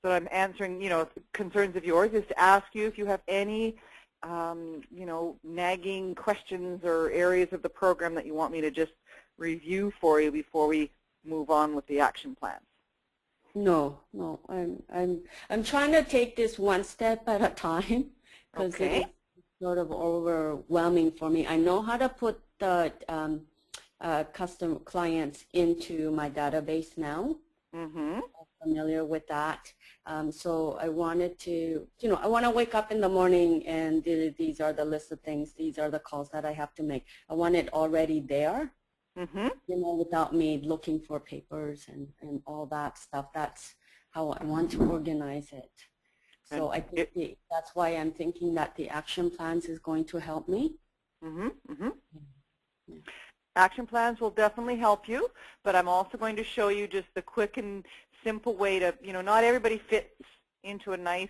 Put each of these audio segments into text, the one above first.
So I'm answering, concerns of yours is to ask you if you have any, nagging questions or areas of the program that you want me to just review for you before we move on with the action plans. No, no. I'm trying to take this one step at a time because Okay. it is sort of overwhelming for me. I know how to put the custom clients into my database now. Mm-hmm. I'm familiar with that. So I wanted to, I want to wake up in the morning and these are the list of things. These are the calls that I have to make. I want it already there. Mm-hmm. Without me looking for papers and all that stuff. That's how I want to organize it. So I think that's why I'm thinking that the action plans is going to help me. Mm-hmm. Mm-hmm. Yeah. Action plans will definitely help you, but I'm also going to show you just the quick and simple way to, not everybody fits into a nice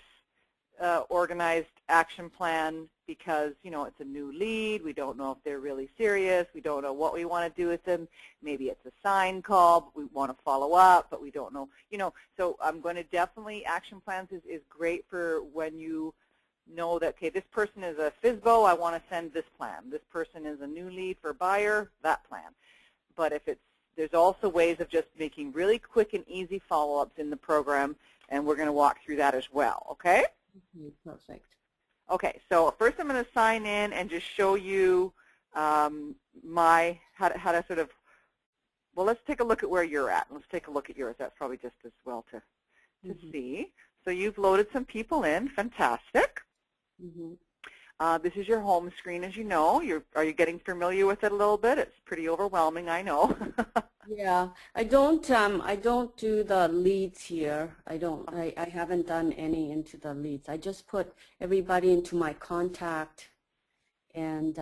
organized action plan because, it's a new lead. We don't know if they're really serious. We don't know what we want to do with them. Maybe it's a sign call, but we want to follow up, but we don't know, So I'm going to definitely, action plans is great for when you know that, okay, this person is a FSBO, I want to send this plan. This person is a new lead for buyer, that plan. But if there's also ways of just making really quick and easy follow-ups in the program, and we're going to walk through that as well, okay? Perfect. Okay, so first I'm going to sign in and just show you how to sort of, well, let's take a look at where you're at. Let's take a look at yours. That's probably just as well to see. So you've loaded some people in. Fantastic. This is your home screen, as you know. Are you getting familiar with it a little bit? It's pretty overwhelming, I know. Yeah, I don't do the leads here. I haven't done any into the leads. I just put everybody into my contact, and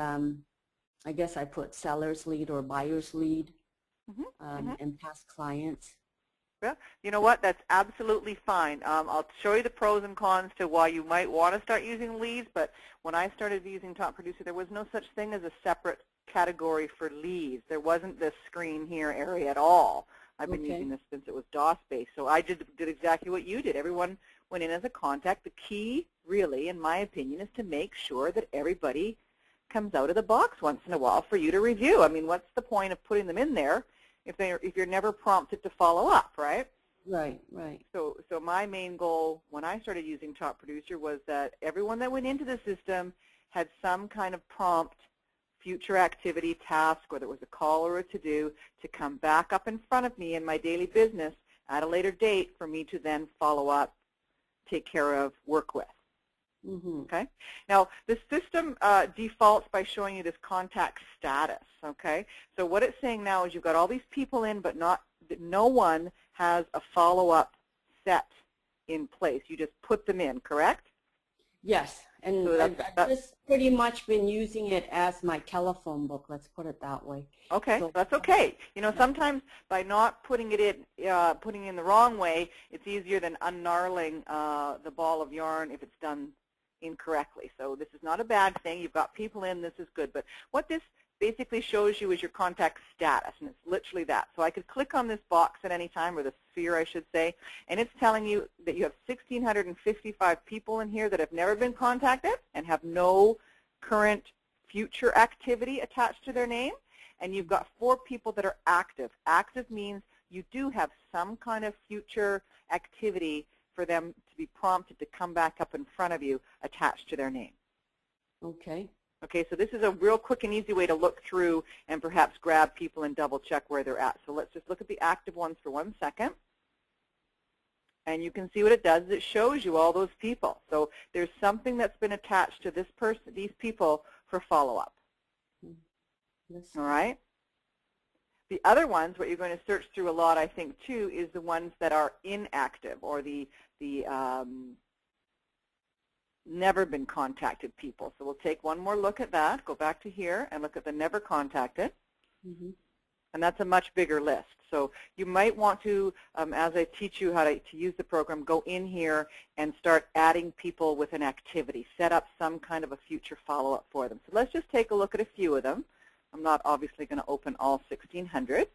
I guess I put seller's lead or buyer's lead and past clients. Well, you know what? That's absolutely fine. I'll show you the pros and cons to why you might want to start using leads, but when I started using Top Producer, there was no such thing as a separate category for leads. There wasn't this screen here area at all. I've been using this since it was DOS-based, so I did exactly what you did. Everyone went in as a contact. The key, really, in my opinion, is to make sure that everybody comes out of the box once in a while for you to review. I mean, what's the point of putting them in there if you're never prompted to follow up, right? Right, right. So my main goal when I started using Top Producer was that everyone that went into the system had some kind of prompt, future activity, task, whether it was a call or a to-do, to come back up in front of me in my daily business at a later date for me to then follow up, take care of, work with. Okay. Now the system defaults by showing you this contact status. Okay. So what it's saying now is you've got all these people in, but no one has a follow-up set in place. You just put them in, correct? Yes, and so I've just pretty much been using it as my telephone book. Let's put it that way. Okay, so that's okay. Sometimes by not putting it in, putting it in the wrong way, it's easier than ungnarling the ball of yarn if it's done incorrectly. So this is not a bad thing. You've got people in. This is good. But what this basically shows you is your contact status, and it's literally that. So I could click on this box at any time, or the sphere, I should say, and it's telling you that you have 1,655 people in here that have never been contacted and have no current future activity attached to their name, and you've got 4 people that are active. Active means you do have some kind of future activity for them to be prompted to come back up in front of you attached to their name. Okay. Okay, so this is a real quick and easy way to look through and perhaps grab people and double check where they're at. So let's just look at the active ones for 1 second. And you can see what it does. It shows you all those people. So there's something that's been attached to this person, these people, for follow-up. All right? The other ones, what you're going to search through a lot, I think, too, is the ones that are inactive, or the never been contacted people. So we'll take one more look at that, go back to here, and look at the never contacted. And that's a much bigger list. So you might want to, as I teach you how to use the program, go in here and start adding people with an activity. Set up some kind of a future follow-up for them. So let's just take a look at a few of them. I'm not obviously going to open all 1,600,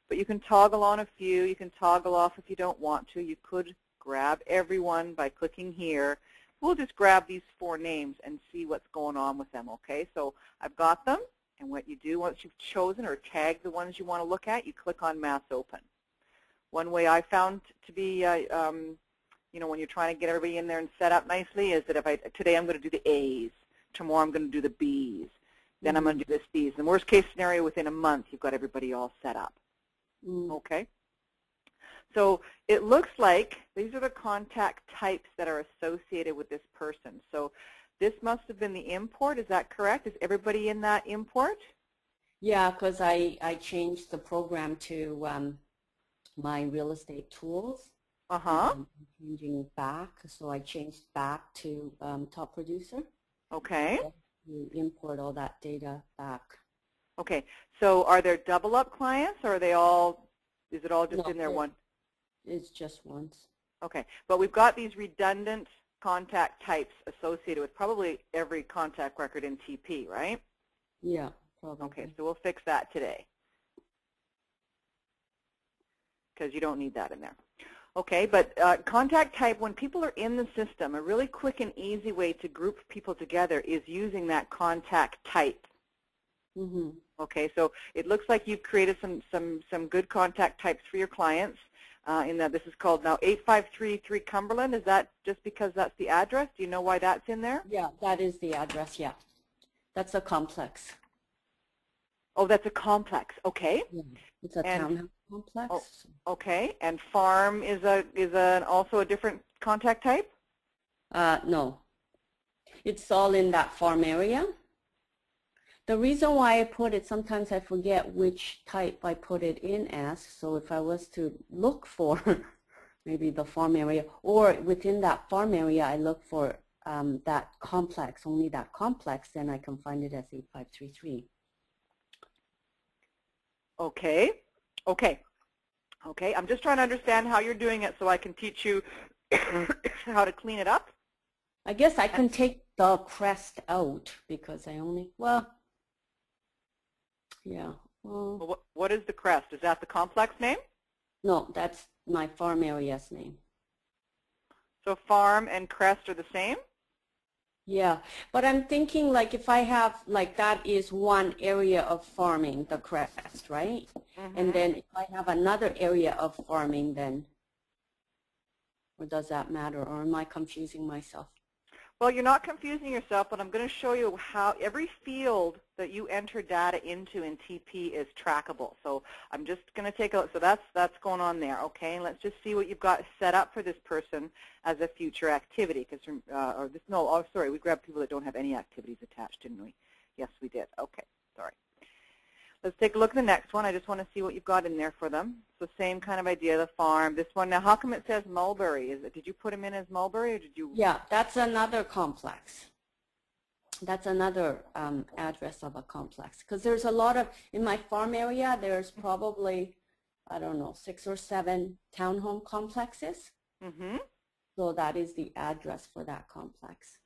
but you can toggle on a few. You can toggle off if you don't want to. You could grab everyone by clicking here. We'll just grab these 4 names and see what's going on with them, okay? So I've got them, and what you do once you've chosen or tagged the ones you want to look at, you click on Mass Open. One way I found to be, you know, when you're trying to get everybody in there and set up nicely is that if today I'm going to do the A's, tomorrow I'm going to do the B's, then I'm going to do the C's. In the worst case scenario, within a month, you've got everybody all set up, okay? So it looks like these are the contact types that are associated with this person. So this must have been the import. Is that correct? Is everybody in that import? Yeah, because I changed the program to my real estate tools. I'm changing back, so I changed back to top producer. Okay. You import all that data back. Okay. So are there double up clients, or are they all? Is it all just in there one? It's just once. Okay, but we've got these redundant contact types associated with probably every contact record in TP, right? Yeah, probably. Okay, so we'll fix that today because you don't need that in there. Okay, but contact type, when people are in the system, a really quick and easy way to group people together is using that contact type. Okay, so it looks like you've created some good contact types for your clients. In that this is called now 8533 Cumberland. Is that just because that's the address? Do you know why that's in there? Yeah, that is the address, yeah. That's a complex. Oh, that's a complex. Okay. Yeah, it's a townhouse complex. Oh, okay. And farm is also a different contact type? No. It's all in that farm area. The reason why I put it, sometimes I forget which type I put it in as. So if I was to look for maybe the farm area, or within that farm area, I look for that complex, only that complex, then I can find it as 8533. Okay. Okay. Okay. I'm just trying to understand how you're doing it so I can teach you how to clean it up. I guess I can take the crest out because I only, well, yeah. Well, what is the crest? Is that the complex name? No, that's my farm area's name. So farm and crest are the same? Yeah, but I'm thinking like if I have, like that is one area of farming, the crest, right? And then if I have another area of farming, then, or does that matter, or am I confusing myself? Well, you're not confusing yourself, but I'm going to show you how every field that you enter data into in TP is trackable. So I'm just going to take a look. So that's going on there, okay? And let's just see what you've got set up for this person as a future activity. Sorry, we grabbed people that don't have any activities attached, didn't we? Yes, we did. Okay, sorry. Let's take a look at the next one. I just want to see what you've got in there for them. So same kind of idea, the farm. This one, now how come it says Mulberry? Did you put him in as Mulberry or did you? Yeah, that's another complex. That's another address of a complex. Because there's a lot of, in my farm area, there's probably, I don't know, 6 or 7 townhome complexes. So that is the address for that complex.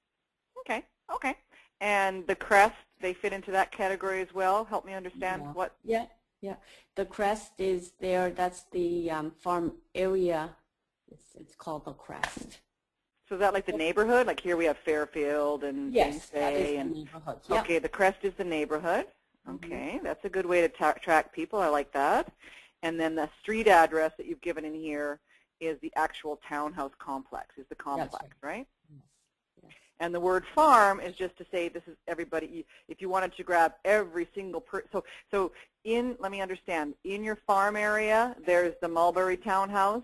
Okay, okay. And the crest, they fit into that category as well? Help me understand what? Yeah. The crest is there. That's the farm area. It's called the crest. So is that like the neighborhood? Like here we have Fairfield and yes, that is the neighborhood. Yep. Okay, the crest is the neighborhood. Okay, that's a good way to track people. I like that. And then the street address that you've given in here is the actual townhouse complex, is the complex, right? And the word farm is just to say this is everybody. If you wanted to grab every single person, so let me understand, in your farm area, there's the Mulberry townhouse.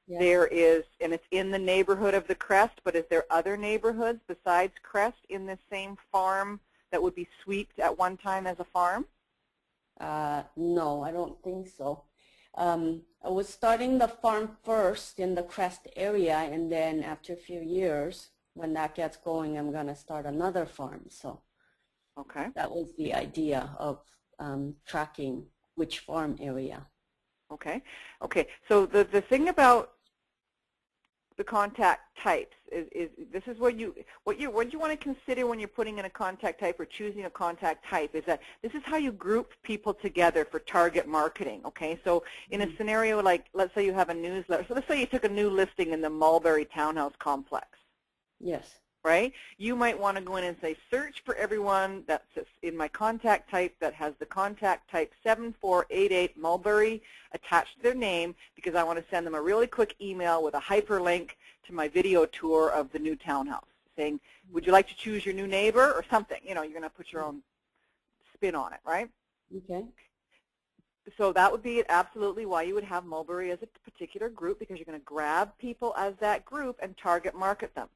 Yeah. There is, and it's in the neighborhood of the crest, but is there other neighborhoods besides crest in this same farm that would be sweeped at one time as a farm? No, I don't think so. I was starting the farm first in the crest area, and then after a few years, when that gets going, I'm going to start another farm. So okay, that was the idea of tracking which farm area. Okay. Okay. So the thing about the contact types. This is what you want to consider when you're putting in a contact type or choosing a contact type, is that this is how you group people together for target marketing. Okay, so in a scenario like, let's say you have a newsletter. So let's say you took a new listing in the Mulberry Townhouse Complex. Yes. Right? You might want to go in and say, search for everyone that's in my contact type that has the contact type 7488 Mulberry attached to their name, because I want to send them a really quick email with a hyperlink to my video tour of the new townhouse, saying, would you like to choose your new neighbor or something? You know, you're going to put your own spin on it, right? Okay. So that would be absolutely why you would have Mulberry as a particular group, because you're going to grab people as that group and target market them.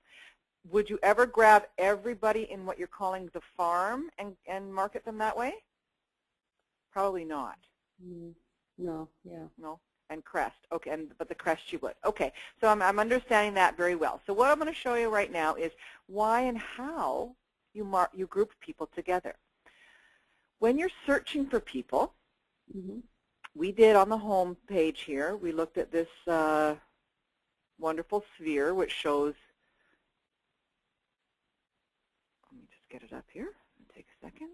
Would you ever grab everybody in what you're calling the farm and market them that way? Probably not. No, yeah. No, and crest. Okay, but the crest you would. Okay, so I'm understanding that very well. So what I'm going to show you right now is why and how you group people together. When you're searching for people, we did on the home page here, we looked at this wonderful sphere which shows, let me just get it up here, take a second,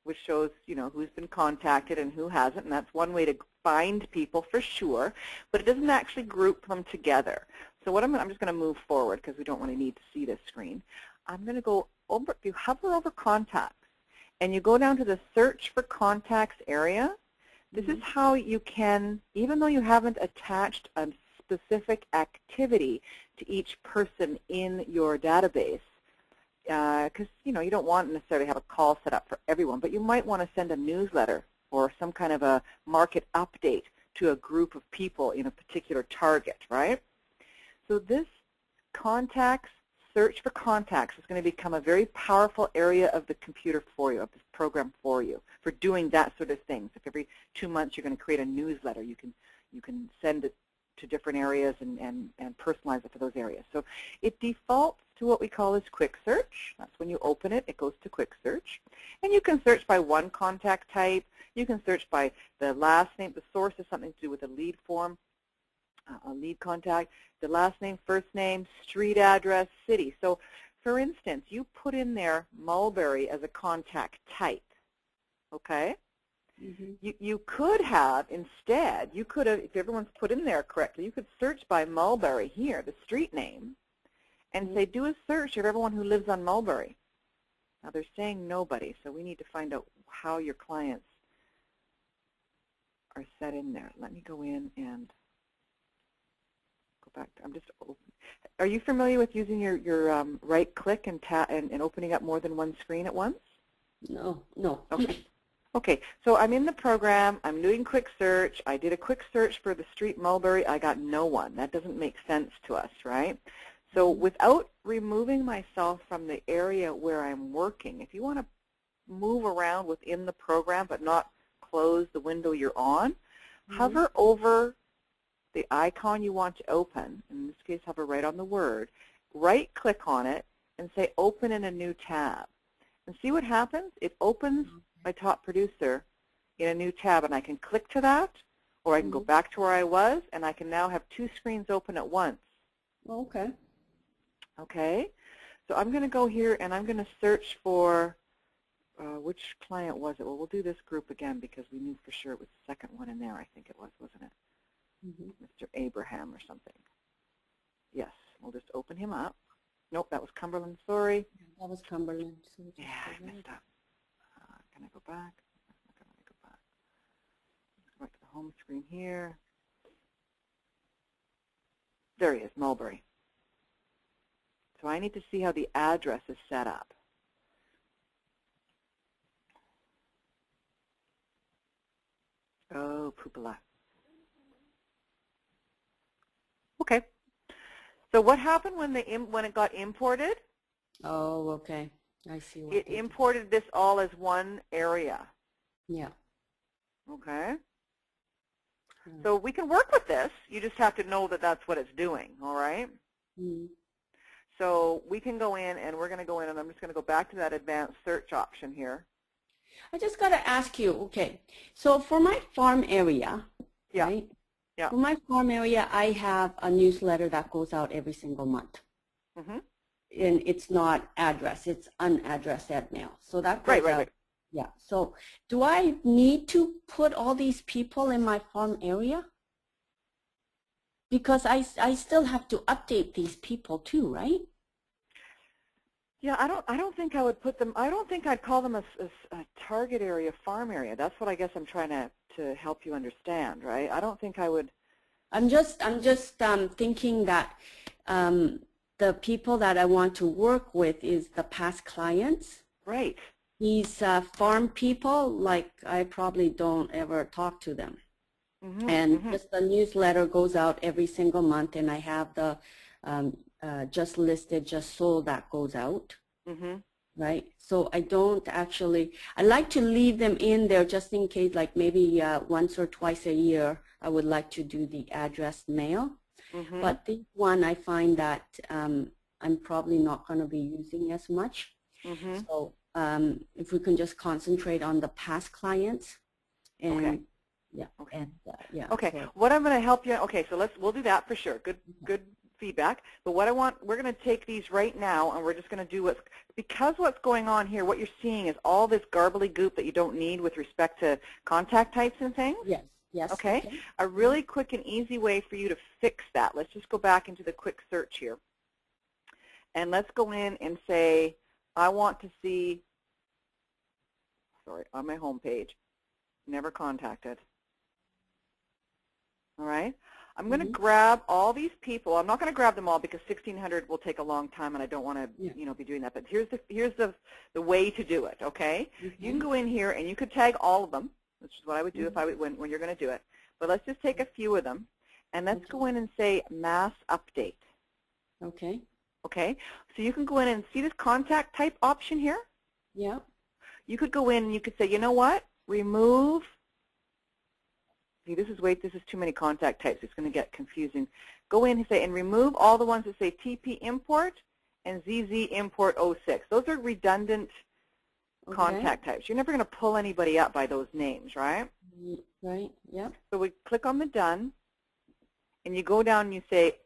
which shows, you know, who's been contacted and who hasn't, and that's one way to find people for sure, but it doesn't actually group them together. So what I'm just going to move forward because we don't really need to see this screen. I'm going to go over, if you hover over contacts and you go down to the search for contacts area, this is how you can, even though you haven't attached a specific activity to each person in your database, because you know you don't want to necessarily have a call set up for everyone, but you might want to send a newsletter or some kind of a market update to a group of people in a particular target, right? So this contacts, search for contacts is going to become a very powerful area of the computer for you, of this program for you, for doing that sort of things. If every 2 months you're going to create a newsletter, you can send it to different areas and personalize it for those areas. So it defaults to what we call as quick search. That's when you open it, it goes to quick search. And you can search by one contact type. You can search by the last name. The source is something to do with a lead form, a lead contact, the last name, first name, street address, city. So for instance, you put in there Mulberry as a contact type, okay? You could have, instead, you could have, if everyone's put in there correctly, you could search by Mulberry here, the street name, and say, do a search of everyone who lives on Mulberry. Now they're saying nobody, so we need to find out how your clients are set in there. Let me go in and go back. Are you familiar with using your right click and opening up more than one screen at once? No. Okay. Okay, so I'm in the program, I'm doing quick search, I did a quick search for the street Mulberry, I got no one. That doesn't make sense to us, right? So without removing myself from the area where I'm working, if you want to move around within the program but not close the window you're on, hover over the icon you want to open, in this case hover right on the word, right click on it and say open in a new tab. And see what happens? It opens my top producer in a new tab, and I can click to that, or I can go back to where I was, and I can now have two screens open at once. Okay. Okay, so I'm going to go here and I'm going to search for, which client was it? Well, we'll do this group again because we knew for sure it was the second one in there, I think it was, wasn't it? Mr. Abraham or something. Yes, we'll just open him up. Nope, that was Cumberland, sorry. That was Cumberland. So yeah, I messed up. Can I go back? I'm not going to go back. Let's go back to the home screen here. There he is, Mulberry. So I need to see how the address is set up. Oh, poopala. Okay. So what happened when it got imported? Oh, okay. I see. It imported this all as one area. Yeah. Okay. So we can work with this. You just have to know that that's what it's doing, all right? So we can go in, and we're going to go in, and I'm just going to go back to that advanced search option here. I just got to ask you, okay, so for my farm area, right, Yeah. For my farm area, I have a newsletter that goes out every single month. Mm-hmm. And it's not addressed, it's unaddressed ad mail. So that goes Right, right, out. right. Yeah. So do I need to put all these people in my farm area? Because I still have to update these people too, right? Yeah, I don't think I would put them, I don't think I'd call them a target area, farm area. That's what I guess I'm trying to help you understand, right? I don't think I would. I'm just thinking that the people that I want to work with is the past clients. Right. These farm people, like I probably don't ever talk to them. Mm-hmm, And mm-hmm. just the newsletter goes out every single month, and I have the just listed, just sold that goes out. Mm-hmm. Right? So I don't actually, I like to leave them in there just in case, like maybe once or twice a year, I would like to do the addressed mail. Mm-hmm. But this one, I find that I'm probably not going to be using as much. Mm-hmm. So if we can just concentrate on the past clients and okay. yeah, okay. and yeah. Okay, so. what I'm going to help you, okay, so we'll do that for sure. Good feedback. But what we're going to take these right now, and we're just going to do because what's going on here, what you're seeing is all this garbly goop that you don't need with respect to contact types and things. Yes, yes. Okay, a really quick and easy way for you to fix that. Let's just go back into the quick search here. And let's go in and say, I want to see, sorry, on my home page, never contacted. All right. I'm going to grab all these people. I'm not going to grab them all because 1,600 will take a long time, and I don't want to, be doing that. But here's the way to do it. Okay. You can go in here and you could tag all of them, which is what I would do if I would when you're going to do it. But let's just take a few of them, and let's go in and say mass update. Okay. Okay. So you can go in and see this contact type option here. Yeah. You could go in and you could say, you know what? Remove. See, this is too many contact types. It's going to get confusing. Go in and say, and remove all the ones that say TP import and ZZ import 06. Those are redundant contact types. You're never going to pull anybody up by those names, right? Right, yeah. So we click on the done, and you go down and you say,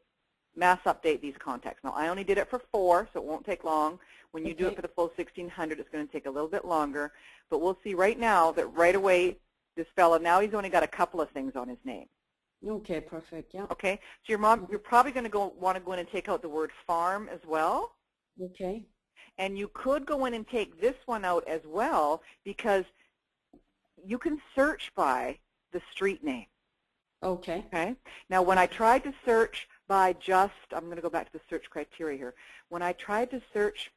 mass update these contacts. Now, I only did it for 4, so it won't take long. When you do it for the full 1,600, it's going to take a little bit longer. But we'll see right now that right away, this fellow, now he's only got a couple of things on his name. Okay, perfect, yeah. Okay, so you're probably going to want to go in and take out the word farm as well. Okay. And you could go in and take this one out as well because you can search by the street name. Okay. Okay. Now, when I tried to search by just, I'm going to go back to the search criteria here. When I tried to search,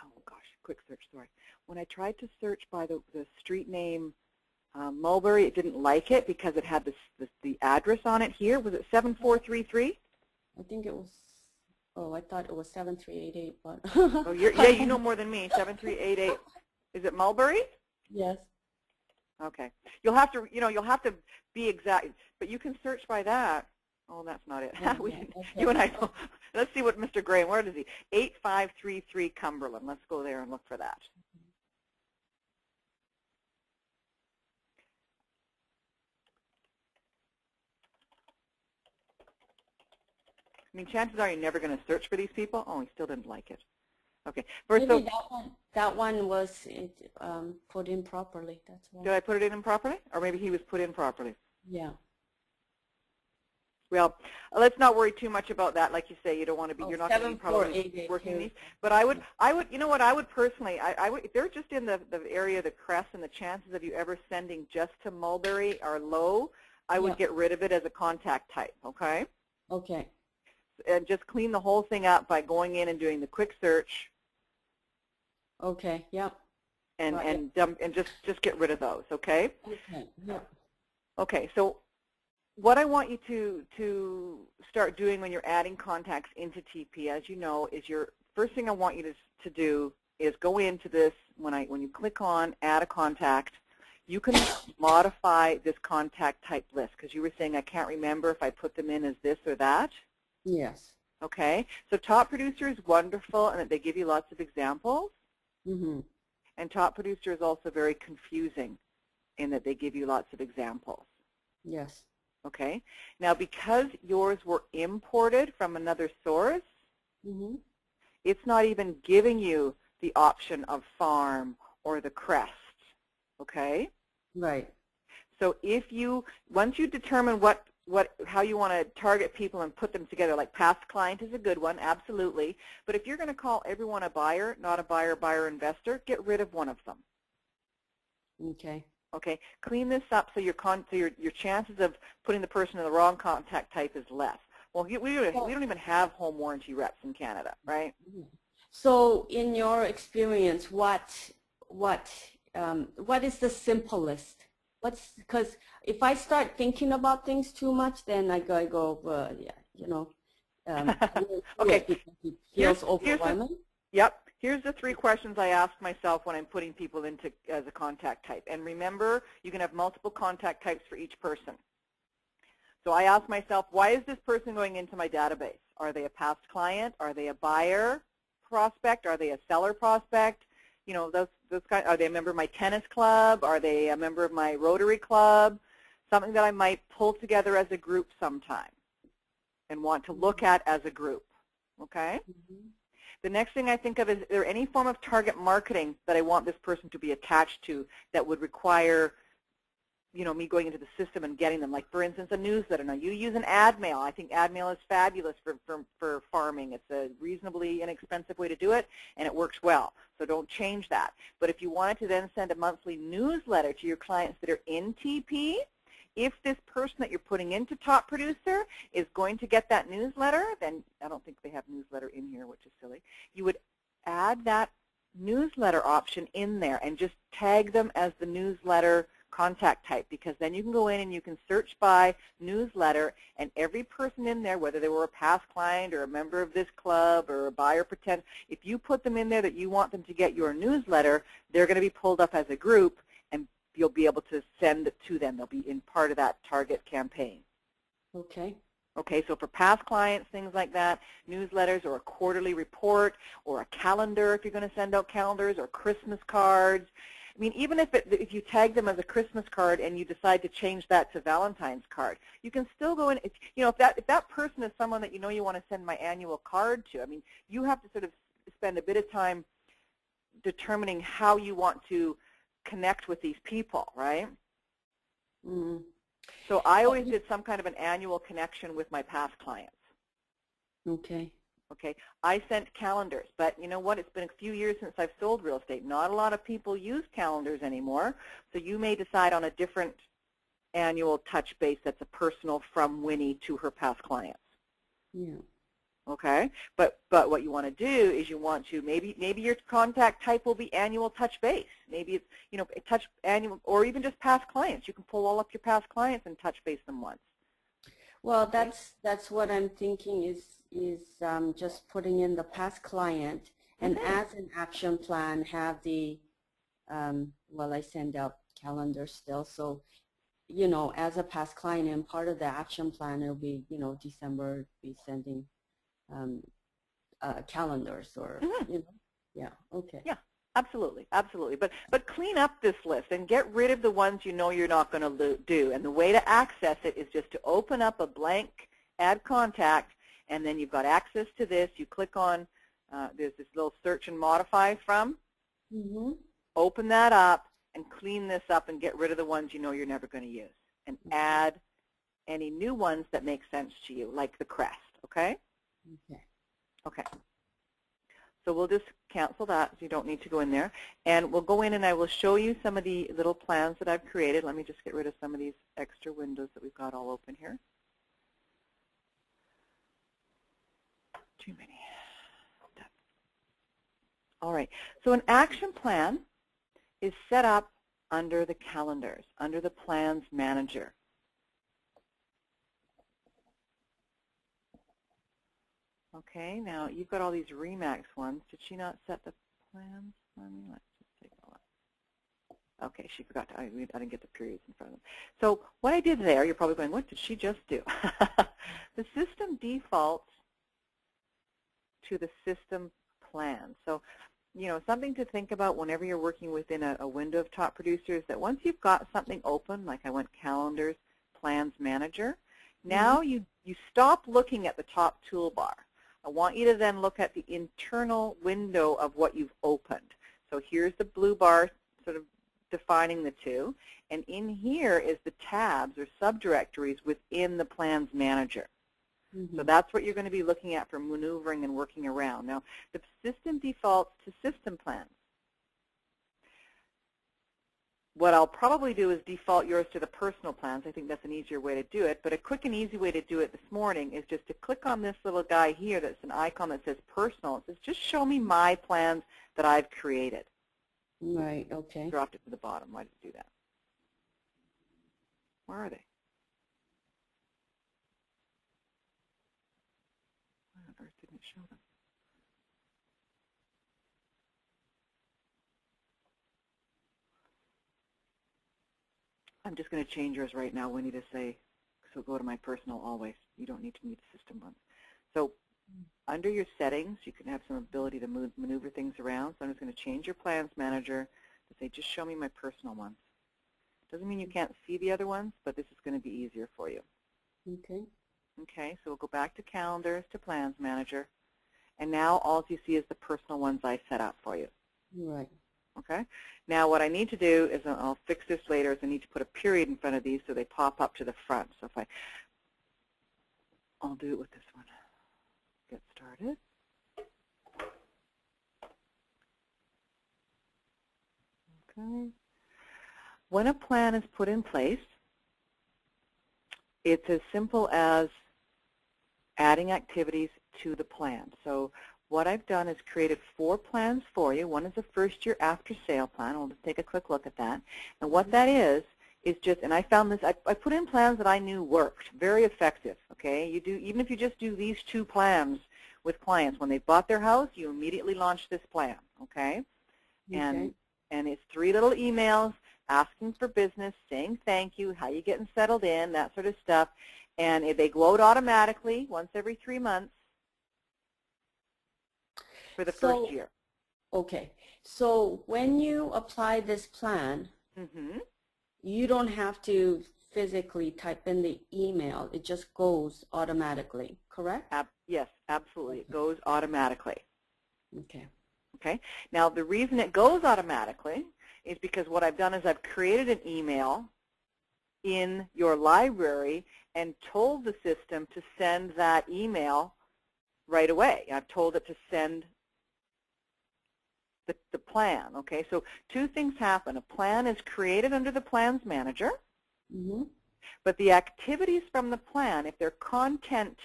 oh gosh, quick search, sorry. When I tried to search by the street name Mulberry, it didn't like it because it had the address on it here. Was it 7433? I think it was, I thought it was 7388, but. Oh, yeah, you know more than me, 7388. Is it Mulberry? Yes. Okay. You'll have to be exact, but you can search by that. Oh, that's not it. You and I, let's see what Mr. Graham, where is he? 8533 Cumberland. Let's go there and look for that. I mean, chances are you're never going to search for these people. Oh, he still didn't like it. Okay. Maybe that one was put in properly. That's why. Did I put it in improperly? Or maybe he was put in properly. Yeah. Well, let's not worry too much about that. Like you say, you don't want to be. You're not going to be probably working these. But I would. You know what? I would personally. I would. If they're just in the area of the crest, and the chances of you ever sending just to Mulberry are low, I would get rid of it as a contact type. Okay. Okay. And just clean the whole thing up by going in and doing the quick search. Okay. Yeah. And just get rid of those. Okay. Okay. Yeah. Okay. So what I want you to start doing when you're adding contacts into TP, as you know, is first thing I want you to do is go into this. When you click on Add a Contact, you can modify this contact type list because you were saying I can't remember if I put them in as this or that. Yes. Okay. So Top Producer is wonderful in that they give you lots of examples. Mm-hmm. And Top Producer is also very confusing in that they give you lots of examples. Yes. Okay. Now, because yours were imported from another source, Mm-hmm. it's not even giving you the option of farm or the crest. Okay. Right. So if you, once you determine how you want to target people and put them together, like past client is a good one, absolutely. But if you're going to call everyone a buyer, not a buyer, buyer, investor, get rid of one of them. Okay. Okay, clean this up so your chances of putting the person in the wrong contact type is less. Well, we don't even have home warranty reps in Canada, right? So, in your experience, what is the simplest? Because if I start thinking about things too much, then I go yeah, you know, Okay, it feels overwhelming. Yep. Here's the 3 questions I ask myself when I'm putting people into as a contact type. And remember, you can have multiple contact types for each person. So I ask myself, why is this person going into my database? Are they a past client? Are they a buyer prospect? Are they a seller prospect? You know, those kind. Are they a member of my tennis club? Are they a member of my Rotary club? Something that I might pull together as a group sometime and want to look at as a group. Okay? Mm-hmm. The next thing I think of is there any form of target marketing that I want this person to be attached to that would require, you know, me going into the system and getting them, like, for instance, a newsletter. Now, you use an ad mail. I think ad mail is fabulous for farming. It's a reasonably inexpensive way to do it, and it works well. So don't change that. But if you wanted to then send a monthly newsletter to your clients that are in TP, if this person that you're putting into Top Producer is going to get that newsletter, then I don't think they have newsletter in here, which is silly. You would add that newsletter option in there and just tag them as the newsletter contact type, because then you can go in and you can search by newsletter, and every person in there, whether they were a past client or a member of this club or a buyer pretend, if you put them in there that you want them to get your newsletter, they're going to be pulled up as a group, and you'll be able to send it to them. They'll be in part of that target campaign. Okay. Okay, so for past clients, things like that, newsletters or a quarterly report or a calendar if you're going to send out calendars, or Christmas cards. I mean, even if you tag them as a Christmas card and you decide to change that to Valentine's card, you can still go in. You know, if that person is someone that you know you want to send my annual card to, I mean, you have to sort of spend a bit of time determining how you want to connect with these people, right? Mm-hmm. So I always did some kind of an annual connection with my past clients. Okay. Okay, I sent calendars, but you know what? It's been a few years since I've sold real estate. Not a lot of people use calendars anymore, so you may decide on a different annual touch base that's a personal from Winnie to her past clients. Yeah. Okay, but what you want to do is you want to maybe your contact type will be annual touch base. Maybe it's, you know, touch annual, or even just past clients. You can pull all up your past clients and touch base them once. Well, okay? that's what I'm thinking is just putting in the past client, and as an action plan have the well, I send out calendars still, so you know, as a past client, and part of the action plan will be, you know, December be sending calendars, or you know, yeah, okay. Yeah, absolutely, absolutely. But clean up this list and get rid of the ones you know you're not going to do. And the way to access it is just to open up a blank add contact, and then you've got access to this. You click on, there's this little search and modify from. Mm-hmm. Open that up and clean this up and get rid of the ones you know you're never going to use. And add any new ones that make sense to you, like the crest, okay? Okay. Okay. So we'll just cancel that, so you don't need to go in there. And we'll go in and I will show you some of the little plans that I've created. Let me just get rid of some of these extra windows that we've got all open here. Too many. All right. So an action plan is set up under the calendars, under the plans manager. Okay, now you've got all these RE/MAX ones. Did she not set the plans? Let's just take a look. Okay, she forgot to, I didn't get the periods in front of them. So what I did there, you're probably going, what did she just do? The system defaults to the system plan. So, you know, something to think about whenever you're working within a window of Top Producer is that once you've got something open, like I went calendars, Plans Manager. Now you stop looking at the top toolbar. I want you to then look at the internal window of what you've opened. So here's the blue bar sort of defining the two. And in here is the tabs or subdirectories within the Plans Manager. So that's what you're going to be looking at for maneuvering and working around. Now, the system defaults to System Plans. What I'll probably do is default yours to the Personal Plans. I think that's an easier way to do it. But a quick and easy way to do it this morning is just to click on this little guy here that's an icon that says Personal. It says, just show me my plans that I've created. Right, okay. Dropped it to the bottom. Why did it do that? Where are they? Why on earth didn't it show them? I'm just going to change yours right now. We need to say, so go to my personal always. You don't need to meet the system ones. So under your settings, you can have some ability to maneuver things around. So I'm just going to change your Plans Manager to say, just show me my personal ones. Doesn't mean you can't see the other ones, but this is going to be easier for you. Okay. Okay, so we'll go back to Calendars, to Plans Manager. And now all you see is the personal ones I set up for you. Right. Okay. Now what I need to do is, I'll fix this later, is I need to put a period in front of these so they pop up to the front. So if I'll do it with this one. Get started. Okay. When a plan is put in place, it's as simple as adding activities to the plan. So what I've done is created 4 plans for you. One is a first year after sale plan. We'll just take a quick look at that. And what that is just, and I found this, I put in plans that I knew worked, very effective, okay? You do, even if you just do these 2 plans with clients, when they bought their house, you immediately launch this plan, okay? And it's 3 little emails asking for business, saying thank you, how you getting settled in, that sort of stuff. And they go out automatically once every 3 months. For the first year. Okay. So when you apply this plan, you don't have to physically type in the email. It just goes automatically, correct? Yes, absolutely. It goes automatically. Okay. Okay. Now, the reason it goes automatically is because what I've done is I've created an email in your library and told the system to send that email right away. I've told it to send the plan, okay? So 2 things happen. A plan is created under the Plans Manager, but the activities from the plan, if they're content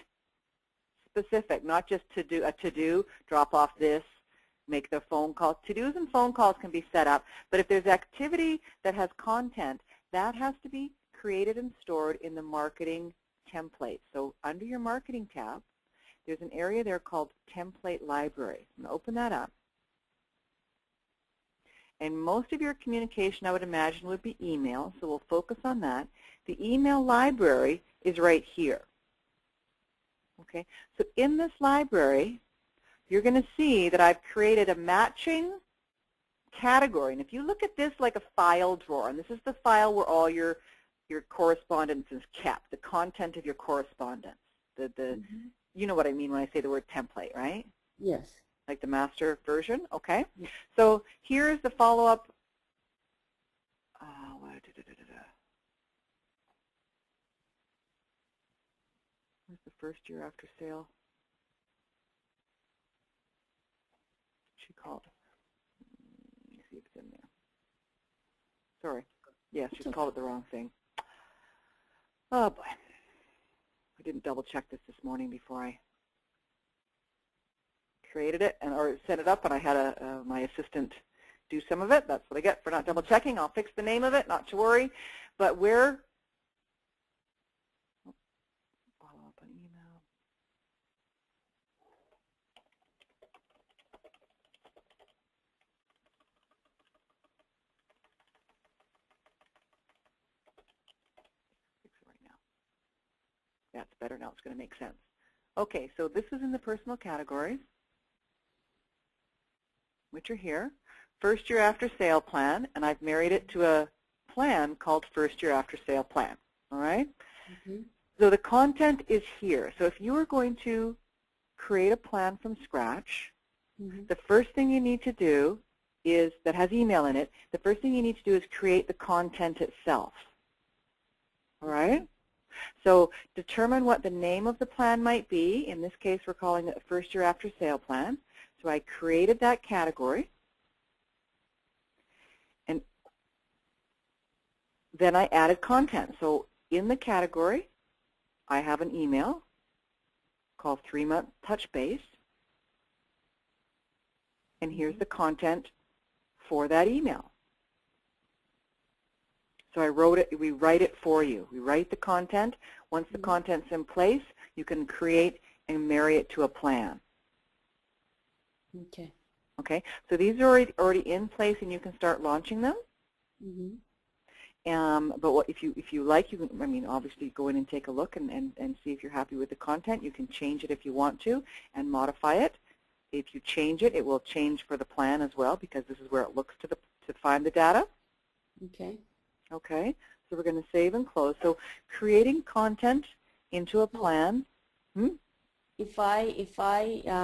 specific, not just to-do, drop off this, make the phone call. To-dos and phone calls can be set up, but if there's activity that has content, that has to be created and stored in the marketing template. So under your marketing tab, there's an area there called Template Library. I'm going to open that up. And most of your communication, I would imagine, would be email, so we'll focus on that. The email library is right here. Okay, so in this library, you're going to see that I've created a matching category. And if you look at this like a file drawer, and this is the file where all your correspondence is kept, the content of your correspondence. You know what I mean when I say the word template, right? Yes. Like the master version, okay? So here's the follow-up. Where's the first year after sale? She called. Let me see if it's in there. Sorry. Yes, she called it the wrong thing. Oh, boy. I didn't double-check this morning before I created it or set it up, and I had my assistant do some of it. That's what I get for not double checking. I'll fix the name of it, not to worry. But where follow up an email. Fix it right now. That's better now. It's going to make sense. Okay, so this is in the personal categories, which are here. First year after sale plan, and I've married it to a plan called first year after sale plan. All right? Okay. So the content is here. So if you are going to create a plan from scratch, the first thing you need to do is, that has email in it, the first thing you need to do is create the content itself. All right? So determine what the name of the plan might be. In this case, we're calling it a first year after sale plan. So I created that category. And then I added content. So in the category, I have an email called 3-Month Touch Base. And here's the content for that email. So I wrote it, we write it for you. We write the content. Once the content's in place, you can create and marry it to a plan. Okay. Okay, so these are already in place and you can start launching them. But what if you like, you can, I mean, obviously go in and take a look and see if you're happy with the content. You can change it if you want to and modify it. If you change it, it will change for the plan as well, because this is where it looks to find the data. Okay. Okay, so we're going to save and close. So creating content into a plan. If I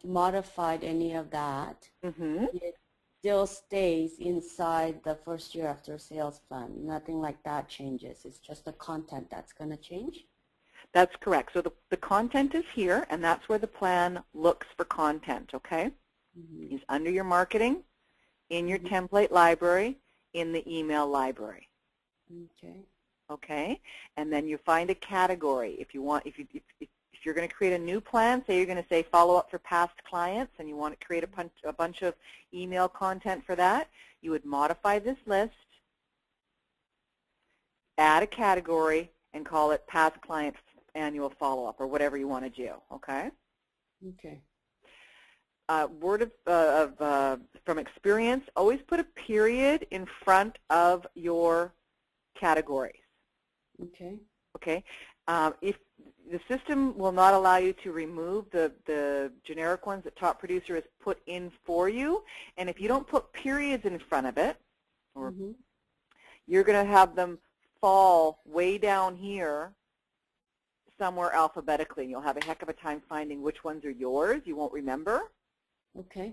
modified any of that, it still stays inside the first year after sales plan. Nothing like that changes. It's just the content that's going to change? That's correct. So the content is here, and that's where the plan looks for content, okay? It's under your marketing, in your template library, in the email library. Okay. Okay? And then you find a category. If you want, if you're going to create a new plan, say you're going to say follow up for past clients, and you want to create a bunch of email content for that, you would modify this list, add a category, and call it past clients annual follow-up, or whatever you want to do, okay? Okay. Word from experience, always put a period in front of your categories. Okay. Okay? If the system will not allow you to remove the generic ones that Top Producer has put in for you, and if you don't put periods in front of it, or you're going to have them fall way down here somewhere alphabetically, and you'll have a heck of a time finding which ones are yours. You won't remember. Okay.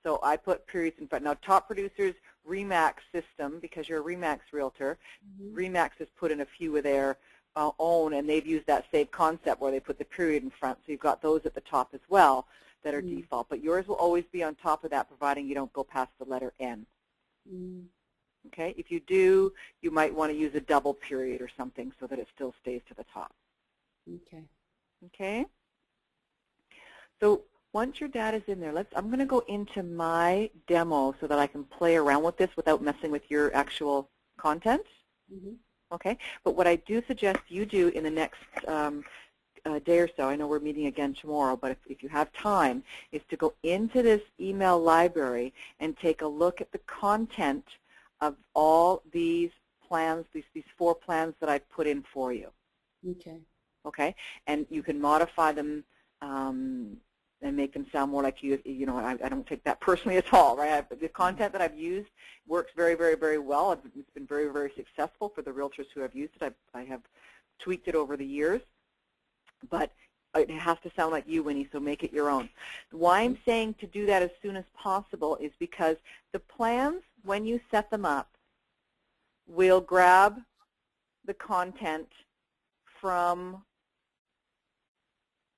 So I put periods in front. Now, Top Producer's REMAX system, because you're a REMAX realtor, REMAX has put in a few of their own, and they've used that same concept where they put the period in front. So you've got those at the top as well that are default. But yours will always be on top of that, providing you don't go past the letter N. Okay. If you do, you might want to use a double period or something so that it still stays to the top. Okay. Okay. So once your data's in there, I'm going to go into my demo so that I can play around with this without messing with your actual content. Okay. But what I do suggest you do in the next day or so, I know we're meeting again tomorrow, but if you have time, is to go into this email library and take a look at the content of all these plans, these 4 plans that I've put in for you. Okay. Okay, and you can modify them and make them sound more like you know, I don't take that personally at all, right? The content that I've used works very, very, very well. It's been very, very successful for the realtors who have used it. I have tweaked it over the years, but it has to sound like you, Winnie, so make it your own. Why I'm saying to do that as soon as possible is because the plans, when you set them up, will grab the content from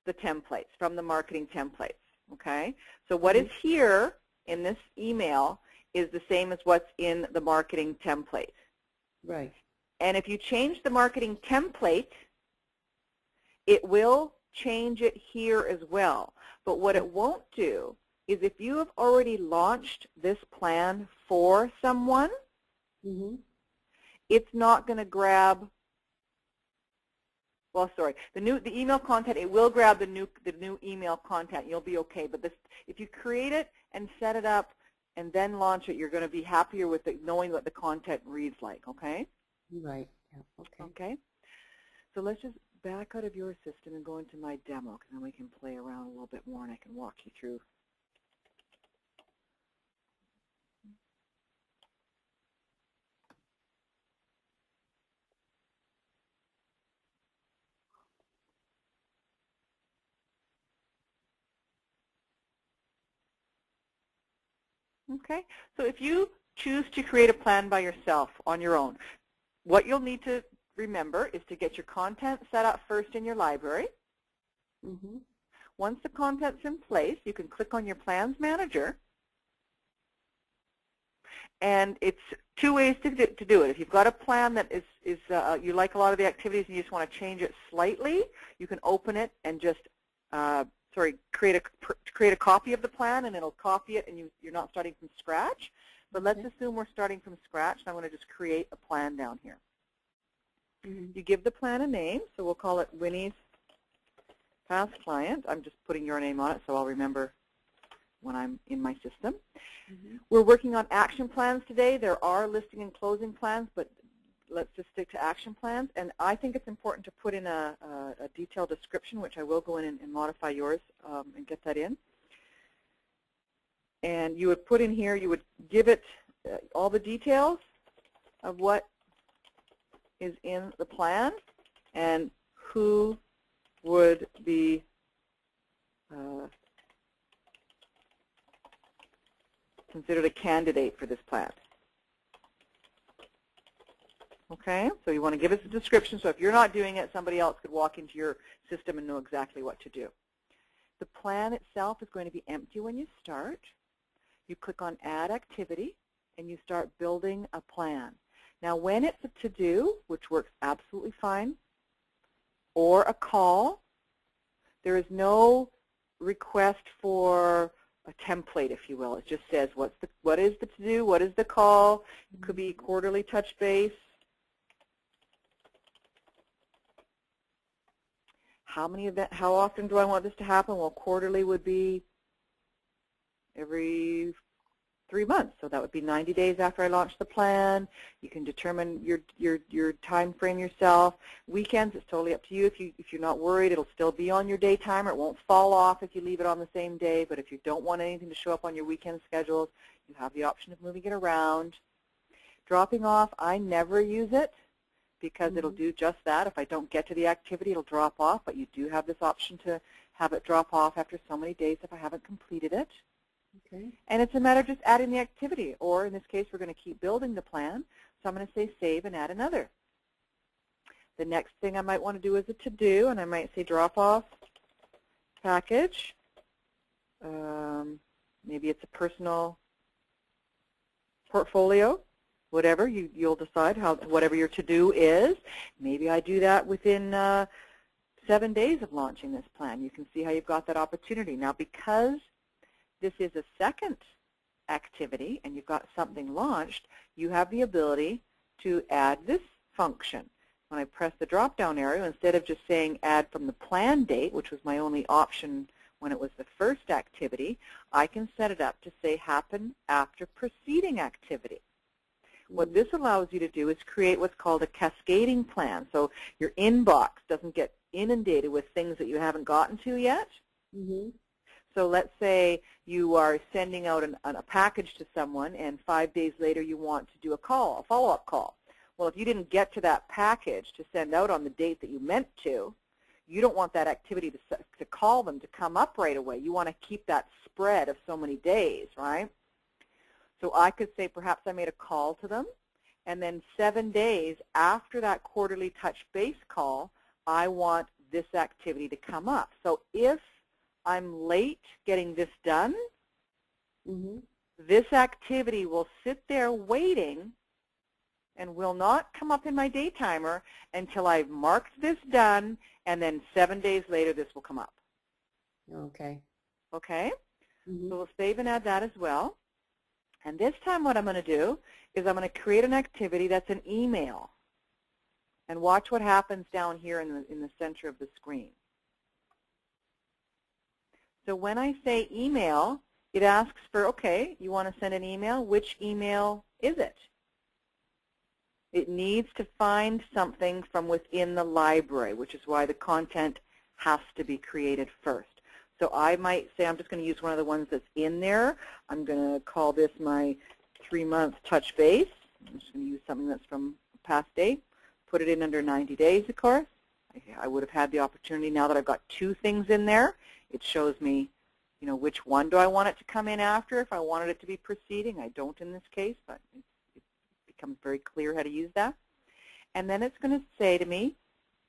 the templates, from the marketing templates, okay? So what is here in this email is the same as what's in the marketing template. Right. And if you change the marketing template, it will change it here as well. But what it won't do is if you have already launched this plan for someone, it's not going to grab, well, sorry, the email content, it will grab the new email content. You'll be okay. But this, if you create it and set it up and then launch it, you're going to be happier with it, knowing what the content reads like, okay? Right. Yeah. Okay. Okay. So let's just back out of your system and go into my demo, because then we can play around a little bit more and I can walk you through. Okay, so if you choose to create a plan by yourself on your own, what you'll need to remember is to get your content set up first in your library. Mm-hmm. Once the content's in place, you can click on your Plans Manager, and it's two ways to do it. If you've got a plan that is you like a lot of the activities and you just want to change it slightly, you can open it and just create a copy of the plan, and it'll copy it, and you're not starting from scratch. But let's assume we're starting from scratch, and I'm going to just create a plan down here. Mm-hmm. You give the plan a name, so we'll call it Winnie's Past Client. I'm just putting your name on it so I'll remember when I'm in my system. Mm-hmm. We're working on action plans today. There are listing and closing plans, but let's just stick to action plans. And I think it's important to put in a detailed description, which I will go in and modify yours and get that in. And you would put in here, you would give it all the details of what is in the plan and who would be considered a candidate for this plan. Okay, so you want to give us a description, so if you're not doing it, somebody else could walk into your system and know exactly what to do. The plan itself is going to be empty when you start. You click on Add Activity, and you start building a plan. Now, when it's a to-do, which works absolutely fine, or a call, there is no request for a template, if you will. It just says what is the to-do, what is the call. It could be quarterly touch base. How often do I want this to happen? Well, quarterly would be every 3 months, so that would be 90 days after I launch the plan. You can determine your time frame yourself. Weekends, it's totally up to you. If you're not worried, it'll still be on your day timer. It won't fall off if you leave it on the same day, but if you don't want anything to show up on your weekend schedules, you have the option of moving it around. Dropping off, I never use it because it'll do just that. If I don't get to the activity, it'll drop off, but you do have this option to have it drop off after so many days if I haven't completed it. Okay. And it's a matter of just adding the activity, or in this case, we're going to keep building the plan, so I'm going to say save and add another. The next thing I might want to do is a to-do, and I might say drop off package. Maybe it's a personal portfolio. Whatever, you'll decide whatever your to-do is. Maybe I do that within 7 days of launching this plan. You can see how you've got that opportunity. Now, because this is a second activity and you've got something launched, you have the ability to add this function. When I press the drop-down arrow, instead of just saying add from the plan date, which was my only option when it was the first activity, I can set it up to say happen after preceding activity. What this allows you to do is create what's called a cascading plan. So your inbox doesn't get inundated with things that you haven't gotten to yet. Mm-hmm. So let's say you are sending out a package to someone, and 5 days later you want to do a follow-up call. Well, if you didn't get to that package to send out on the date that you meant to, you don't want that activity to call them to come up right away. You want to keep that spread of so many days, right? So I could say perhaps I made a call to them, and then 7 days after that quarterly touch base call, I want this activity to come up. So if I'm late getting this done, this activity will sit there waiting and will not come up in my day timer until I've marked this done, and then 7 days later this will come up. Okay. Okay? So we'll save and add that as well. And this time what I'm going to do is I'm going to create an activity that's an email. And watch what happens down here in the center of the screen. So when I say email, it asks for, okay, you want to send an email? Which email is it? It needs to find something from within the library, which is why the content has to be created first. So I might say I'm just going to use one of the ones that's in there. I'm going to call this my 3-month touch base. I'm just going to use something that's from a past date. Put it in under 90 days, of course. I would have had the opportunity now that I've got 2 things in there. It shows me You know, which one do I want it to come in after? If I wanted it to be preceding, I don't in this case, but it becomes very clear how to use that. And then it's going to say to me,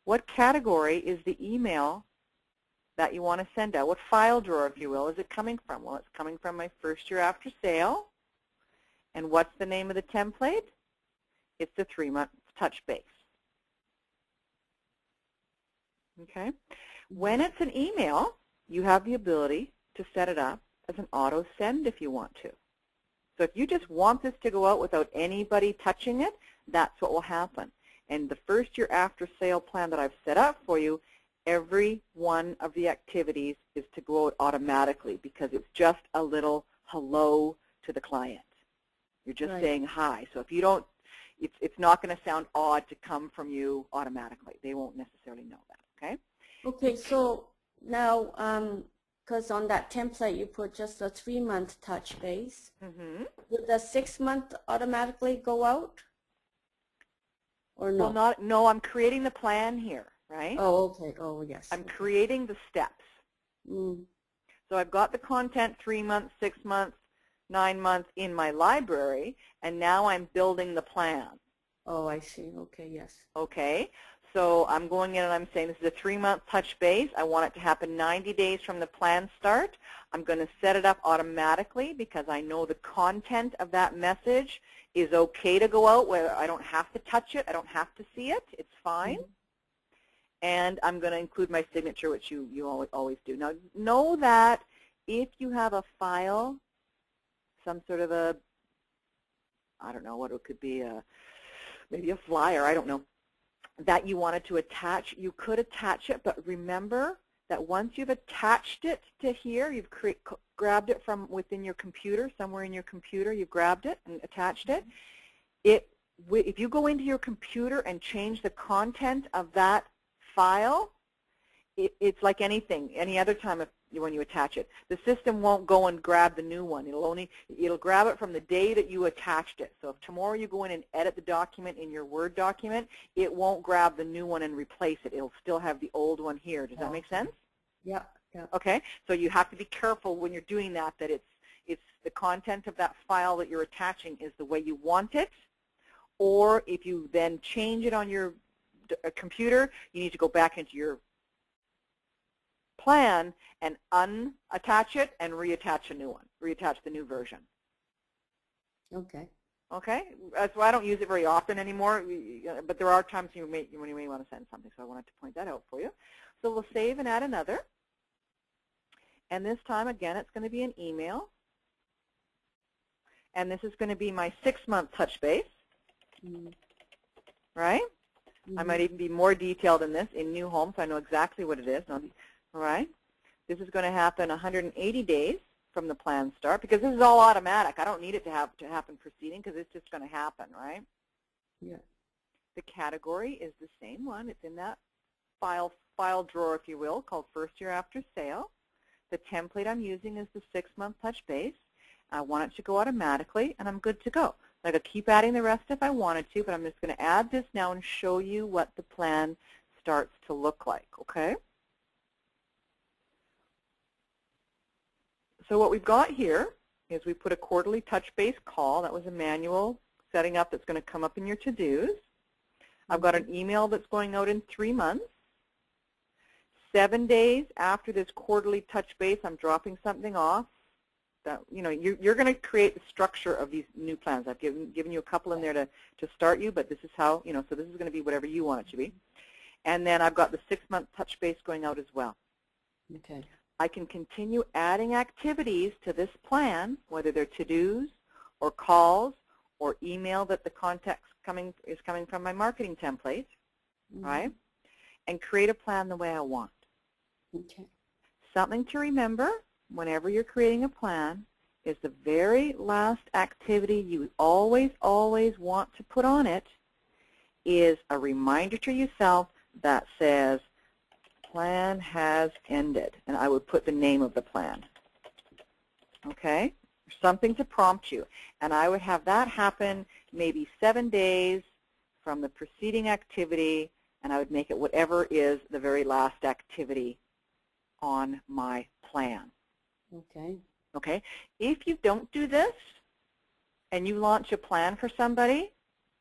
what category is the email that you want to send out? What file drawer, if you will, is it coming from? Well, it's coming from my first year after sale. And what's the name of the template? It's the 3-month touch base. Okay? When it's an email, you have the ability to set it up as an auto send if you want to. So if you just want this to go out without anybody touching it, that's what will happen. And the first year after sale plan that I've set up for you, every one of the activities is to go out automatically because it's just a little hello to the client. You're just saying hi. So if you don't, it's not going to sound odd to come from you automatically. They won't necessarily know that, okay? Okay, so now, because on that template you put just a 3-month touch base, would the 6-month automatically go out? Or no? Well, no, I'm creating the plan here, right? Oh, okay. Oh, yes. I'm creating the steps. So I've got the content 3 months, 6 months, 9 months in my library, and now I'm building the plan. Oh, I see. Okay, yes. Okay, so I'm going in and I'm saying this is a 3-month touch base. I want it to happen 90 days from the plan start. I'm going to set it up automatically because I know the content of that message is okay to go out where I don't have to touch it. I don't have to see it. It's fine. And I'm going to include my signature, which you always do. Now, know that if you have a file, some sort of a, I don't know what it could be, maybe a flyer, I don't know, that you wanted to attach, you could attach it, but remember that once you've attached it to here, you've grabbed it from within your computer, somewhere in your computer, you've grabbed it and attached it. If you go into your computer and change the content of that file, it's like anything, any other time when you attach it. The system won't go and grab the new one. It'll grab it from the day that you attached it. So if tomorrow you go in and edit the document in your Word document, it won't grab the new one and replace it. It'll still have the old one here. Does that make sense? Yeah. Okay. So you have to be careful when you're doing that, that it's the content of that file that you're attaching is the way you want it. Or if you then change it on your computer, you need to go back into your plan and unattach it and reattach a new one, reattach the new version. Okay. Okay? So I don't use it very often anymore, but there are times when you may want to send something, so I wanted to point that out for you. So we'll save and add another. And this time, again, it's going to be an email. And this is going to be my 6-month touch base. Right? I might even be more detailed in this in New Home, so I know exactly what it is. All right? This is going to happen 180 days from the plan start because this is all automatic. I don't need it to happen preceding because it's just going to happen, right? Yeah. The category is the same one. It's in that file drawer, if you will, called First Year After Sale. The template I'm using is the 6-month touch base. I want it to go automatically, and I'm good to go. I could keep adding the rest if I wanted to, but I'm just going to add this now and show you what the plan starts to look like, okay? So what we've got here is we put a quarterly touch base call. That was a manual setting up that's going to come up in your to-dos. I've got an email that's going out in 3 months. 7 days after this quarterly touch base, I'm dropping something off. That, you know, you're going to create the structure of these new plans. I've given you a couple in there to start you, but this is how, you know, so this is going to be whatever you want it to be. And then I've got the 6-month touch base going out as well. Okay. I can continue adding activities to this plan, whether they're to-dos or calls or email that the context is coming from my marketing template, right? And create a plan the way I want. Okay. Something to remember whenever you're creating a plan is the very last activity you always want to put on it is a reminder to yourself that says, plan has ended, and I would put the name of the plan. Okay? Something to prompt you. And I would have that happen maybe 7 days from the preceding activity, and I would make it whatever is the very last activity on my plan. Okay. Okay? If you don't do this and you launch a plan for somebody,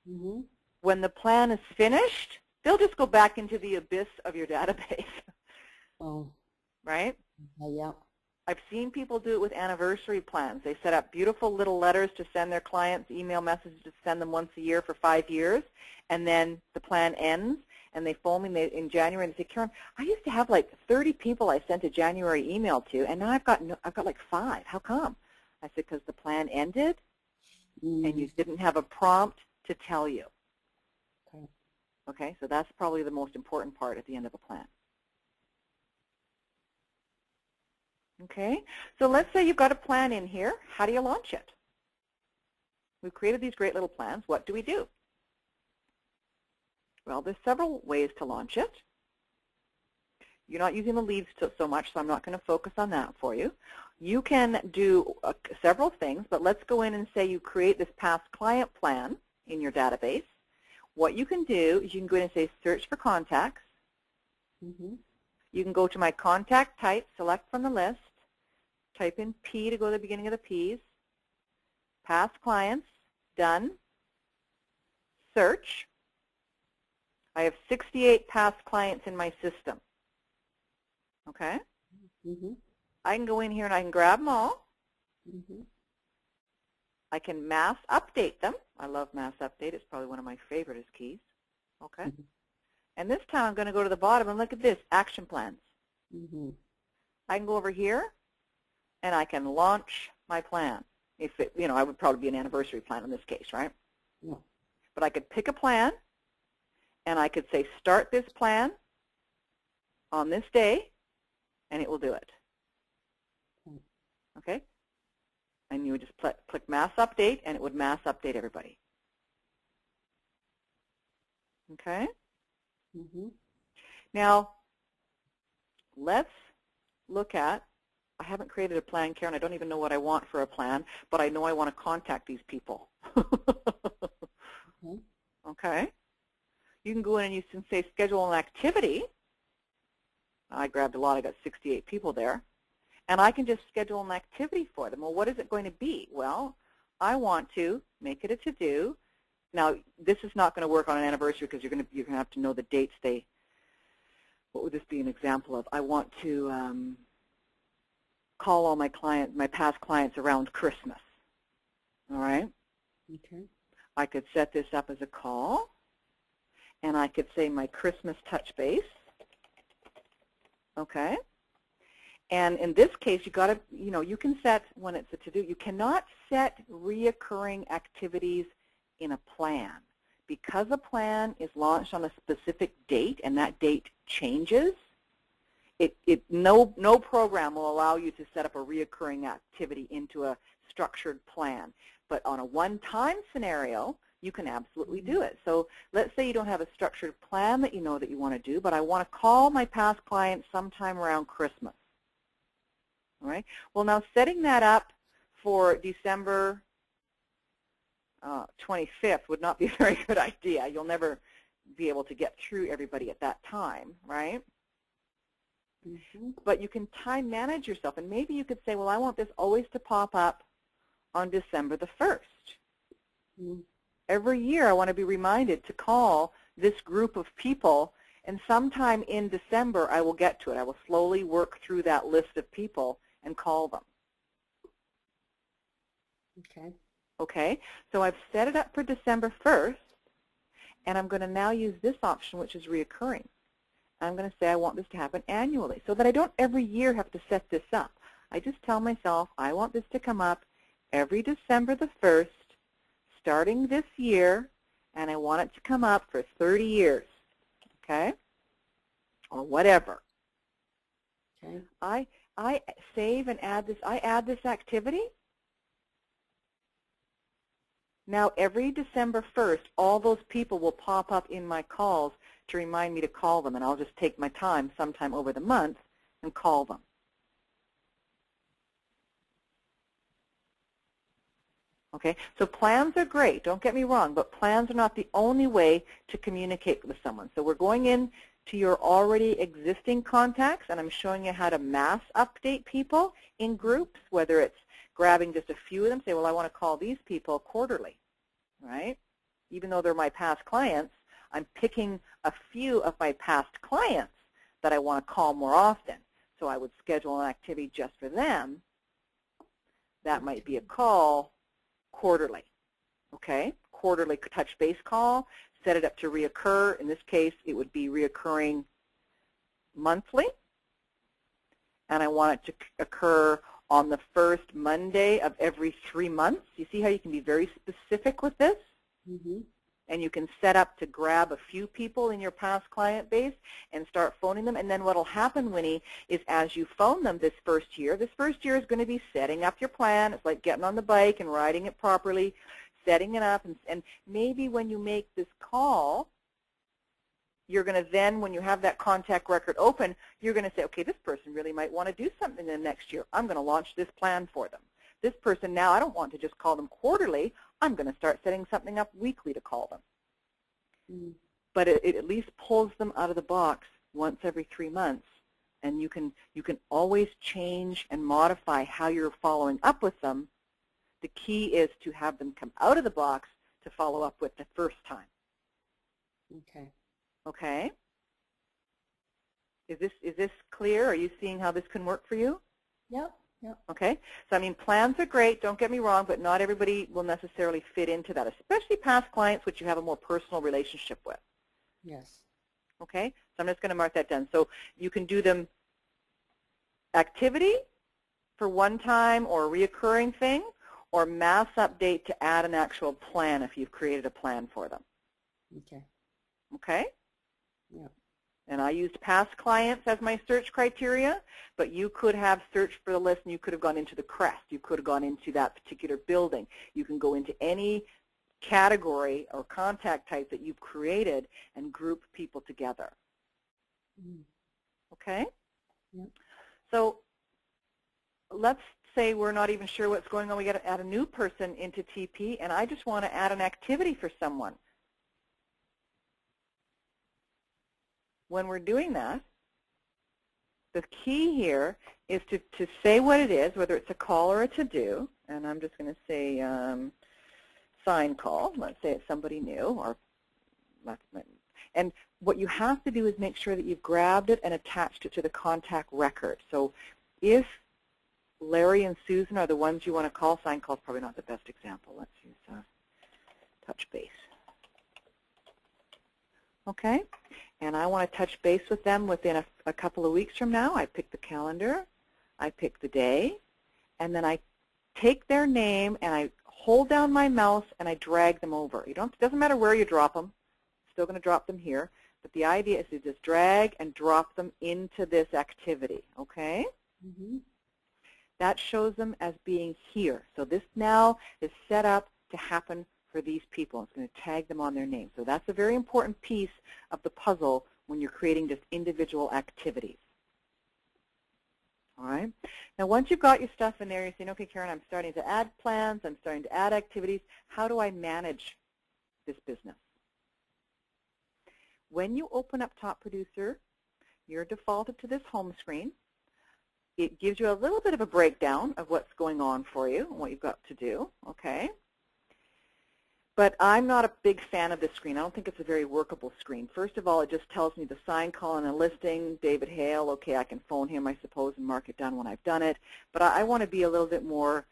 Mm-hmm. when the plan is finished, they'll just go back into the abyss of your database, Oh, right? yeah. I've seen people do it with anniversary plans. They set up beautiful little letters to send their clients, email messages to send them once a year for 5 years, and then the plan ends, and they phone me in January and say, Karen, I used to have like 30 people I sent a January email to, and now I've got like 5. How come? I said, because the plan ended, and you didn't have a prompt to tell you. Okay. Okay, so that's probably the most important part at the end of a plan. Okay, so let's say you've got a plan in here. How do you launch it? We've created these great little plans. What do we do? Well, there's several ways to launch it. You're not using the leads so much, so I'm not going to focus on that for you. You can do several things, but let's go in and say you create this past client plan in your database. What you can do is you can go in and say search for contacts. Mm-hmm. You can go to my contact type, select from the list, type in P to go to the beginning of the Ps, past clients, done, search. I have 68 past clients in my system. Okay? Mm-hmm. I can go in here and I can grab them all. Mm-hmm. I can mass update them. I love mass update. It's probably one of my favorite keys. Okay? Mm-hmm. And this time I'm going to go to the bottom and look at this, action plans. Mm-hmm. I can go over here and I can launch my plan. If it, I would probably be an anniversary plan in this case, right? Yeah. But I could pick a plan and I could say start this plan on this day and it will do it. Okay? And you would just click mass update and it would mass update everybody. Okay? Mm-hmm. Now, let's look at, I haven't created a plan, Karen. I don't even know what I want for a plan, but I know I want to contact these people. Okay. Okay? You can go in and you can say schedule an activity. I grabbed a lot. I got 68 people there. And I can just schedule an activity for them. Well, what is it going to be? Well, I want to make it a to-do. Now, this is not going to work on an anniversary because you're going to have to know the dates they, what would this be an example of? I want to call all my past clients around Christmas. All right? Okay. I could set this up as a call, and I could say my Christmas touch base. Okay? And in this case, you got to, you can set when it's a to-do. You cannot set reoccurring activities in a plan. Because a plan is launched on a specific date and that date changes, no program will allow you to set up a reoccurring activity into a structured plan. But on a one-time scenario, you can absolutely do it. So let's say you don't have a structured plan that you know that you want to do, but I want to call my past clients sometime around Christmas. All right. Well, now setting that up for December 25th would not be a very good idea. You'll never be able to get through everybody at that time, right? Mm-hmm. But you can time manage yourself, and maybe you could say, well, I want this always to pop up on December the 1st. Mm-hmm. Every year I want to be reminded to call this group of people, and sometime in December I will get to it. I will slowly work through that list of people and call them. Okay. Okay, so I've set it up for December 1st, and I'm going to now use this option, which is reoccurring. I'm going to say I want this to happen annually so that I don't every year have to set this up. I just tell myself I want this to come up every December the 1st, starting this year, and I want it to come up for 30 years, okay, or whatever. Okay. I save and add this. I add this activity. Now, every December 1st, all those people will pop up in my calls to remind me to call them, and I'll just take my time sometime over the month and call them. Okay, so plans are great, don't get me wrong, but plans are not the only way to communicate with someone. So we're going in to your already existing contacts, and I'm showing you how to mass update people in groups, whether it's grabbing just a few of them, say, well, I want to call these people quarterly, right? Even though they're my past clients, I'm picking a few of my past clients that I want to call more often. So I would schedule an activity just for them. That might be a call quarterly, okay? Quarterly touch base call, set it up to reoccur. In this case, it would be reoccurring monthly, and I want it to occur on the first Monday of every 3 months. You see how you can be very specific with this? Mm-hmm. And you can set up to grab a few people in your past client base and start phoning them. And then what will happen, Winnie, is as you phone them this first year is going to be setting up your plan. It's like getting on the bike and riding it properly, setting it up. And maybe when you make this call, you're going to then, when you have that contact record open, you're going to say, okay, this person really might want to do something in the next year. I'm going to launch this plan for them. This person now, I don't want to just call them quarterly. I'm going to start setting something up weekly to call them. Mm. But it at least pulls them out of the box once every 3 months, and you can always change and modify how you're following up with them. The key is to have them come out of the box to follow up with the first time. Okay. Okay. Is this clear? Are you seeing how this can work for you? Yep. Yep. Okay, so I mean, plans are great, don't get me wrong, but not everybody will necessarily fit into that, especially past clients which you have a more personal relationship with. Yes. Okay, so I'm just going to mark that down. So you can do them activity for one time or a reoccurring thing, or mass update to add an actual plan if you've created a plan for them. Okay. Okay? Yeah. And I used past clients as my search criteria, but you could have searched for the list and you could have gone into the crest. You could have gone into that particular building. You can go into any category or contact type that you've created and group people together. Mm. Okay? Yeah. So let's say we're not even sure what's going on. We got to add a new person into TP, and I just want to add an activity for someone. When we're doing that, the key here is to say what it is, whether it's a call or a to-do, and I'm just going to say sign call. Let's say it's somebody new, or and what you have to do is make sure that you've grabbed it and attached it to the contact record. So if Larry and Susan are the ones you want to call, sign call is probably not the best example. Let's use touch base. Okay? And I want to touch base with them within a couple of weeks from now. I pick the calendar, I pick the day, and then I take their name and I hold down my mouse and I drag them over. It doesn't matter where you drop them. I'm still going to drop them here. But the idea is to just drag and drop them into this activity, okay? Mm-hmm. That shows them as being here. So this now is set up to happen for these people. It's going to tag them on their name. So that's a very important piece of the puzzle when you're creating just individual activities. All right. Now once you've got your stuff in there, you're saying, okay, Karen, I'm starting to add plans, I'm starting to add activities. How do I manage this business? When you open up Top Producer, you're defaulted to this home screen. It gives you a little bit of a breakdown of what's going on for you and what you've got to do, okay? But I'm not a big fan of this screen. I don't think it's a very workable screen. First of all, it just tells me the sign call and a listing, David Hale. Okay, I can phone him, I suppose, and mark it done when I've done it. But I want to be a little bit more,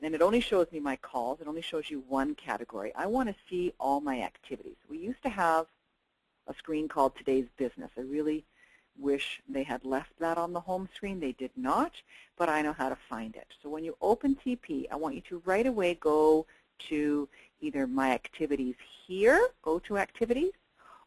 and it only shows me my calls. It only shows you one category. I want to see all my activities. We used to have a screen called Today's Business. I really wish they had left that on the home screen. They did not, but I know how to find it. So when you open TP, I want you to right away go to either My Activities here, go to Activities,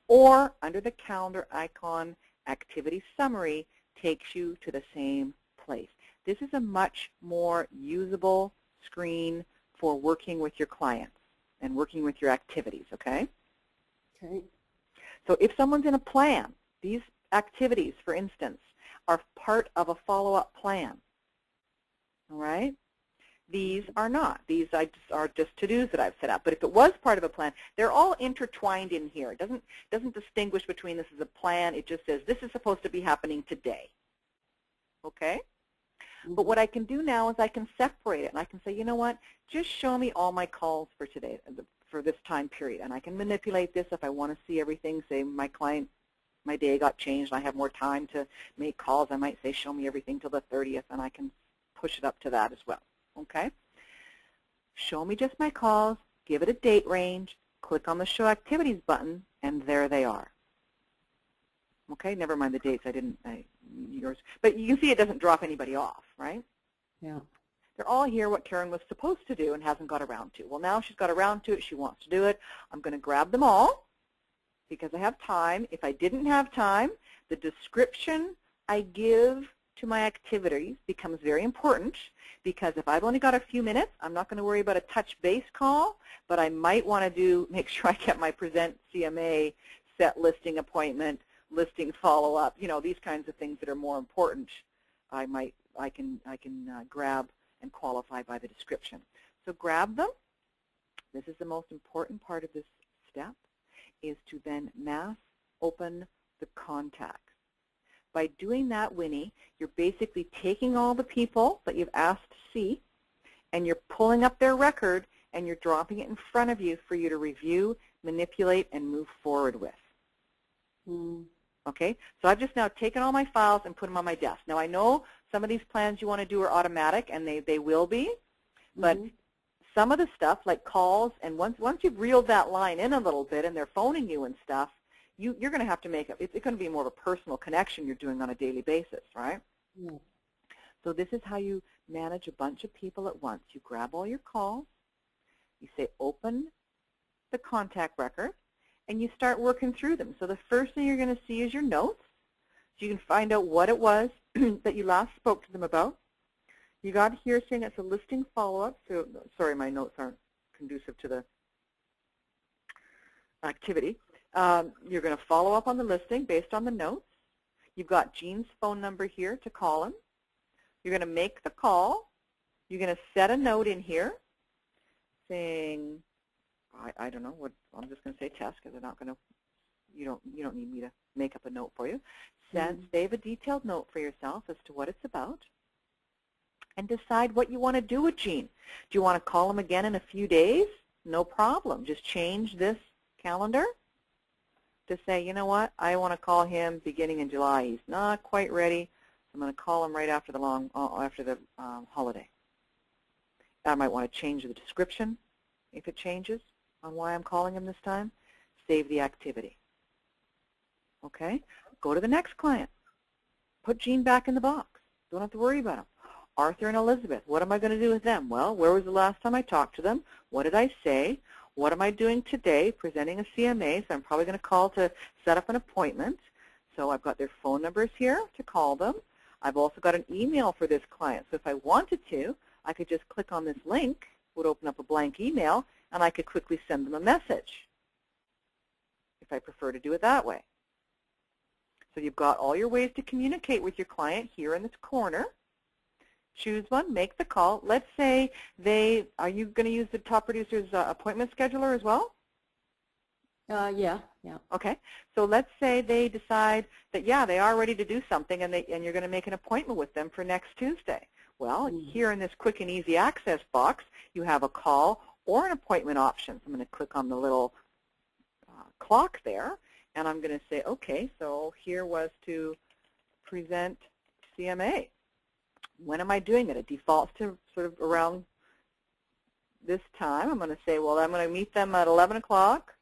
or under the calendar icon, Activity Summary takes you to the same place. This is a much more usable screen for working with your clients and working with your activities, okay? Okay. So if someone's in a plan, these activities, for instance, are part of a follow-up plan, all right? These are not. These are just to-dos that I've set up. But if it was part of a plan, they're all intertwined in here. It doesn't distinguish between this is a plan. It just says this is supposed to be happening today. Okay? But what I can do now is I can separate it, and I can say, you know what, just show me all my calls for today, for this time period. And I can manipulate this if I want to see everything. Say my client, my day got changed, and I have more time to make calls. I might say, show me everything till the 30th, and I can push it up to that as well. Okay? Show me just my calls, give it a date range, click on the Show Activities button, and there they are. Okay, never mind the dates. Yours. But you can see it doesn't drop anybody off, right? Yeah. They're all here what Karen was supposed to do and hasn't got around to. Well, now she's got around to it. She wants to do it. I'm going to grab them all because I have time. If I didn't have time, the description I give to my activities becomes very important, because if I've only got a few minutes, I'm not going to worry about a touch base call, but I might want to make sure I get my present CMA, set listing appointment, listing follow-up, these kinds of things that are more important. I can grab and qualify by the description. So grab them. This is the most important part of this step, is to then mass open the contacts. By doing that, Winnie, you're basically taking all the people that you've asked to see, and you're pulling up their record, and you're dropping it in front of you for you to review, manipulate, and move forward with. Okay, so I've just now taken all my files and put them on my desk. Now I know some of these plans you want to do are automatic, and they will be, but some of the stuff like calls, and once you've reeled that line in a little bit and they're phoning you and stuff, you're going to have to make it's going to be more of a personal connection you're doing on a daily basis, right? Yeah. So this is how you manage a bunch of people at once. You grab all your calls, you say open the contact record, and you start working through them. So the first thing you're going to see is your notes. So you can find out what it was that you last spoke to them about. You got here saying it's a listing follow-up. So, sorry, my notes aren't conducive to the activity. You're going to follow up on the listing based on the notes. You've got Jean's phone number here to call him. You're going to make the call. You're going to set a note in here saying, I don't know what, I'm just going to say test, because they're not going to, you don't need me to make up a note for you. Save a detailed note for yourself as to what it's about, and decide what you want to do with Jean. Do you want to call him again in a few days? No problem. Just change this calendar to say, you know what, I want to call him beginning in July. He's not quite ready. I'm going to call him right after the holiday. I might want to change the description if it changes on why I'm calling him this time. Save the activity. Okay? Go to the next client. Put Jean back in the box. Don't have to worry about him. Arthur and Elizabeth, what am I going to do with them? Well, where was the last time I talked to them? What did I say? What am I doing today? Presenting a CMA, so I'm probably going to call to set up an appointment. So I've got their phone numbers here to call them. I've also got an email for this client. So if I wanted to, I could just click on this link, would open up a blank email, and I could quickly send them a message if I prefer to do it that way. So you've got all your ways to communicate with your client here in this corner. Choose one, make the call. Let's say are you going to use the top producer's appointment scheduler as well? Yeah. Okay. So let's say they decide that, yeah, they are ready to do something, and you're going to make an appointment with them for next Tuesday. Well, here in this quick and easy access box, you have a call or an appointment option. So I'm going to click on the little clock there, and I'm going to say, okay, so here was to present CMA. When am I doing it? It defaults to sort of around this time. I'm going to say, well, I'm going to meet them at 11 o'clock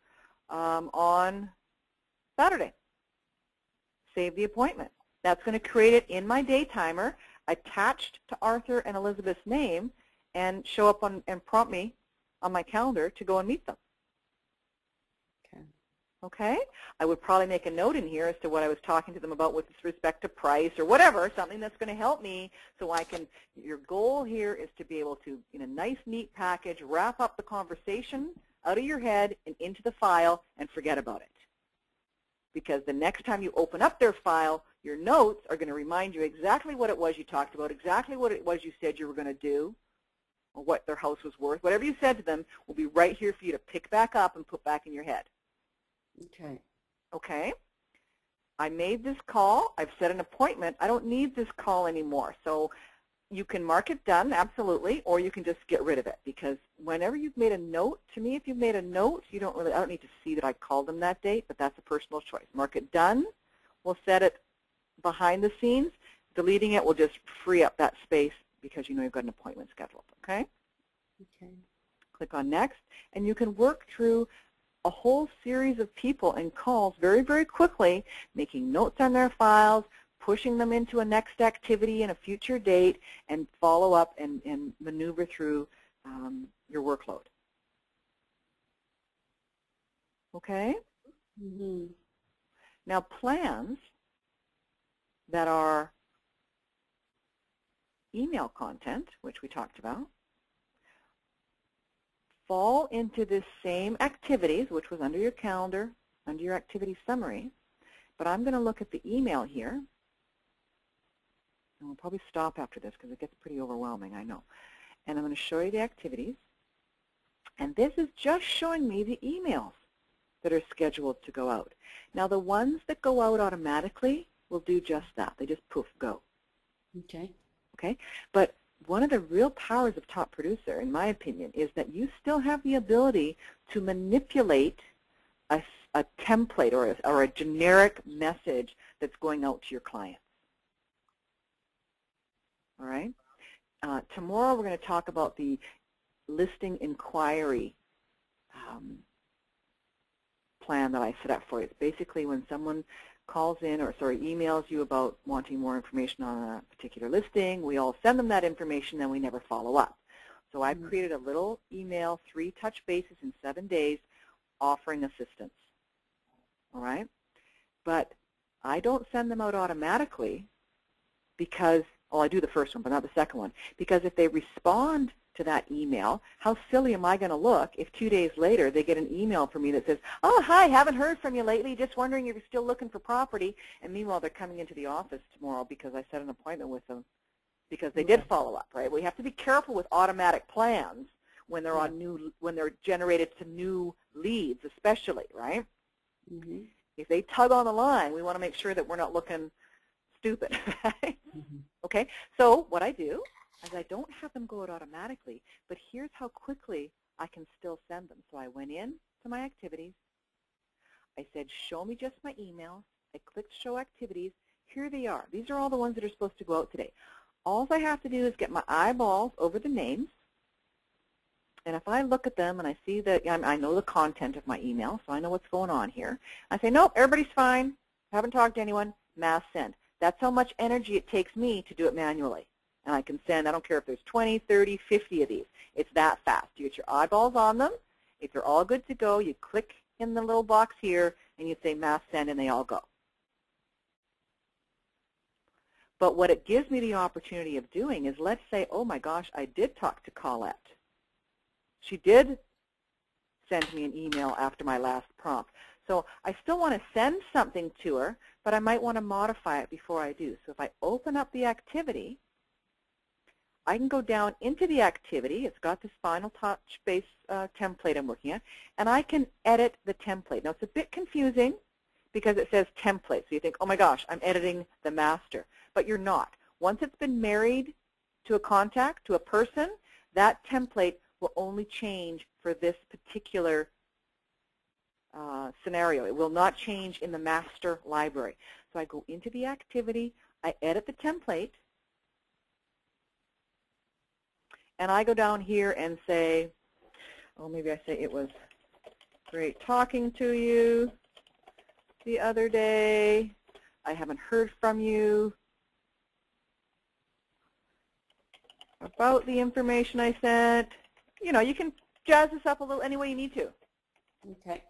on Saturday. Save the appointment. That's going to create it in my day timer, attached to Arthur and Elizabeth's name, and show up and prompt me on my calendar to go and meet them. Okay? I would probably make a note in here as to what I was talking to them about with respect to price or whatever, something that's going to help me so I can, your goal here is to be able to, in a nice, neat package, wrap up the conversation out of your head and into the file and forget about it. Because the next time you open up their file, your notes are going to remind you exactly what it was you talked about, exactly what it was you said you were going to do. or what their house was worth. Whatever you said to them will be right here for you to pick back up and put back in your head. Okay. Okay? I made this call. I've set an appointment. I don't need this call anymore. So you can mark it done, absolutely, or you can just get rid of it, because whenever you've made a note, to me, if you've made a note, I don't need to see that I called them that date, but that's a personal choice. Mark it done. We'll set it behind the scenes. Deleting it will just free up that space because you know you've got an appointment scheduled, okay? Okay. Click on next, and you can work through a whole series of people and calls very, very quickly, making notes on their files, pushing them into a next activity and a future date, and follow up and maneuver through your workload. Okay? Mm-hmm. Now, plans that are email content, which we talked about, fall into this same activities, which was under your calendar, under your activity summary. But I'm going to look at the email here. And we'll probably stop after this because it gets pretty overwhelming, I know. And I'm going to show you the activities. And this is just showing me the emails that are scheduled to go out. Now, the ones that go out automatically will do just that. They just poof, go. Okay. Okay? But one of the real powers of Top Producer, in my opinion, is that you still have the ability to manipulate a template or a generic message that's going out to your clients. All right? Tomorrow we're going to talk about the listing inquiry plan that I set up for you. It's basically when someone calls in or, emails you about wanting more information on a particular listing, we all send them that information and we never follow up. So I've created a little email, 3 touch bases in 7 days, offering assistance. All right? But I don't send them out automatically because, well, I do the first one, but not the second one, because if they respond to that email, how silly am I going to look if 2 days later they get an email from me that says, oh, hi, haven't heard from you lately, just wondering if you're still looking for property, and meanwhile they're coming into the office tomorrow because I set an appointment with them because they did follow up, right? We have to be careful with automatic plans when they're on when they're generated to new leads, especially, right? Mm-hmm. If they tug on the line, we want to make sure that we're not looking stupid, right? Mm-hmm. Okay, so what I do is I don't have them go out automatically, but here's how quickly I can still send them. So I went in to my activities. I said, show me just my emails. I clicked show activities. Here they are. These are all the ones that are supposed to go out today. All I have to do is get my eyeballs over the names. And if I look at them and I see that I know the content of my email, so I know what's going on here, I say, nope, everybody's fine. Haven't talked to anyone. Mass send. That's how much energy it takes me to do it manually. And I can send, I don't care if there's 20, 30, 50 of these. It's that fast. You get your eyeballs on them. If they're all good to go, you click in the little box here, and you say mass send, and they all go. But what it gives me the opportunity of doing is, let's say, oh my gosh, I did talk to Colette. She did send me an email after my last prompt. So I still want to send something to her, but I might want to modify it before I do. So if I open up the activity, I can go down into the activity. It's got this final touch base template I'm working at, and I can edit the template. Now, it's a bit confusing because it says template. So you think, oh my gosh, I'm editing the master. But you're not. Once it's been married to a contact, to a person, that template will only change for this particular scenario. It will not change in the master library. So I go into the activity, I edit the template, and I go down here and say, oh, maybe I say it was great talking to you the other day. I haven't heard from you about the information I sent. You know, you can jazz this up a little any way you need to. Okay.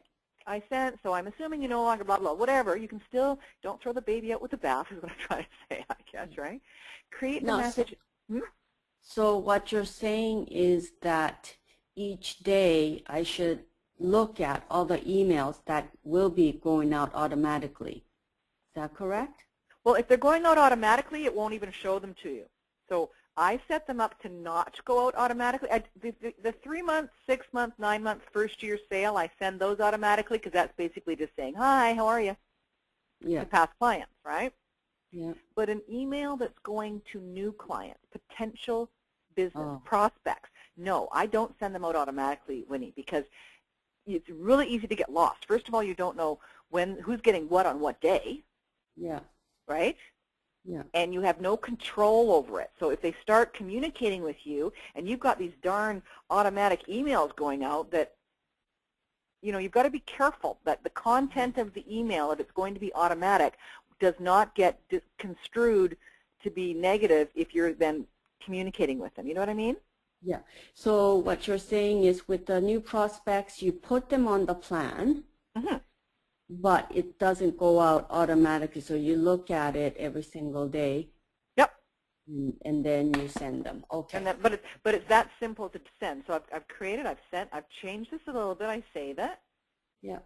I sent, so I'm assuming you no longer, blah, blah, whatever. You can still, don't throw the baby out with the bath is what I'm trying to say, I guess, right? Create the message. So what you're saying is that each day I should look at all the emails that will be going out automatically. Is that correct? Well, if they're going out automatically, it won't even show them to you. So I set them up to not go out automatically. The 3 month, 6 month, 9 month, first year sale, I send those automatically because that's basically just saying, hi, how are you? Yeah. To past clients, right? Yeah. But an email that's going to new clients, potential business, prospects, no, I don't send them out automatically, Winnie, because it's really easy to get lost. First of all, you don't know who's getting what on what day. Yeah. Right? Yeah. And you have no control over it. So if they start communicating with you and you've got these darn automatic emails going out that, you know, you've got to be careful that the content of the email, if it's going to be automatic, does not get construed to be negative if you're then communicating with them. You know what I mean? Yeah. So what you're saying is with the new prospects, you put them on the plan, but it doesn't go out automatically. So you look at it every single day. Yep. And then you send them. Okay. And but it's that simple to send. So I've created, I've sent, I've changed this a little bit. I save it. Yeah.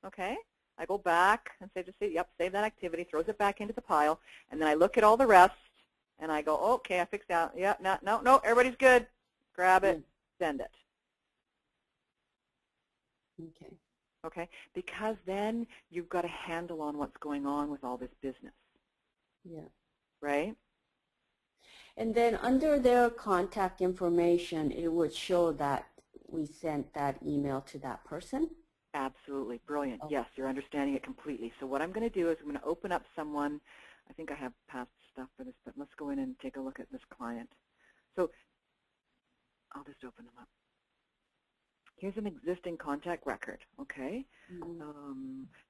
Okay. I go back and say, yep, save that activity, throws it back into the pile, and then I look at all the rest, and I go, okay, I fixed that. Yeah, no, everybody's good. Grab it, send it. Okay. Okay, because then you've got a handle on what's going on with all this business. Yeah. Right? And then under their contact information, it would show that we sent that email to that person? Absolutely. Brilliant. Yes, you're understanding it completely. So what I'm going to do is I'm going to open up someone. I think I have past stuff for this, but let's go in and take a look at this client. So I'll just open them up. Here's an existing contact record, okay?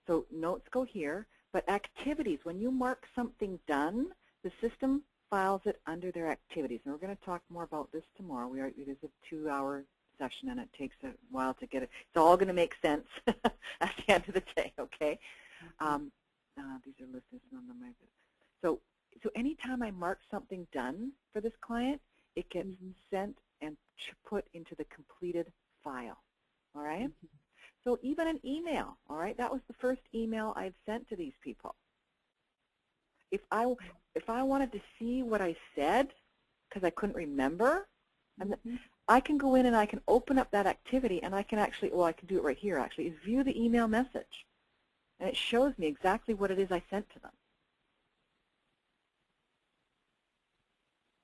So notes go here, but activities, when you mark something done, the system files it under their activities. And we're going to talk more about this tomorrow. It is a 2-hour session, and it takes a while to get it. It's all going to make sense at the end of the day, okay? These are listed on the map. So anytime I mark something done for this client, it gets sent and put into the completed file, all right? So even an email, all right? That was the first email I had sent to these people. If I wanted to see what I said because I couldn't remember, I can go in and I can open up that activity and I can actually, well, I can do it right here actually, is view the email message. And it shows me exactly what it is I sent to them.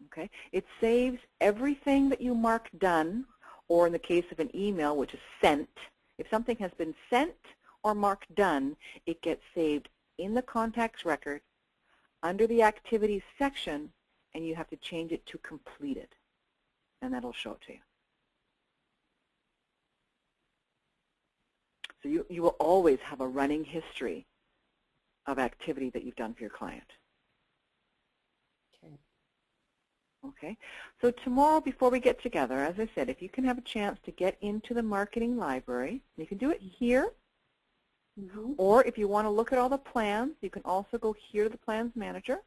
Okay? It saves everything that you mark done, or in the case of an email, which is sent. If something has been sent or marked done, it gets saved in the contacts record under the activities section, and you have to change it to completed, and that'll show it to you. So you will always have a running history of activity that you've done for your client. Okay, so tomorrow before we get together, as I said, if you can have a chance to get into the marketing library, you can do it here, or if you want to look at all the plans, you can also go here to the plans manager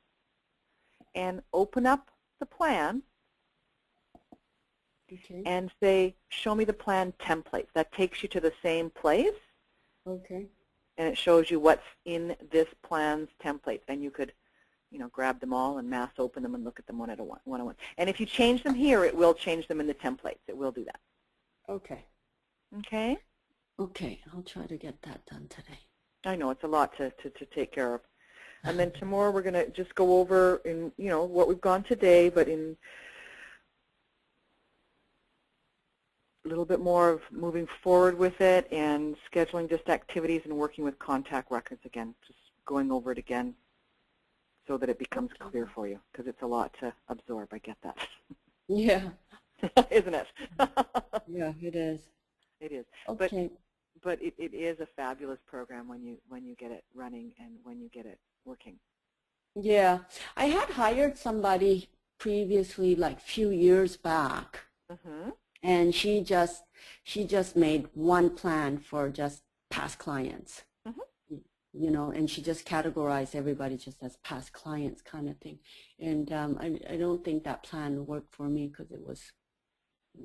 and open up the plan and say, show me the plan templates. That takes you to the same place, and it shows you what's in this plan's template, and you could grab them all and mass open them and look at them one at a one. And if you change them here, it will change them in the templates. It will do that. Okay. Okay? Okay, I'll try to get that done today. I know, it's a lot to take care of. And then tomorrow we're going to just go over in, what we've gone today, but in a little bit more of moving forward with it and scheduling just activities and working with contact records again, just going over it again, so that it becomes clear for you, because it's a lot to absorb. I get that. Yeah. Isn't it? Yeah, it is. It is. Okay. But it is a fabulous program when you get it running and when you get it working. Yeah. I had hired somebody previously, like few years back, and she just made one plan for just past clients. And she just categorized everybody just as past clients kind of thing. And I don't think that plan worked for me because it was,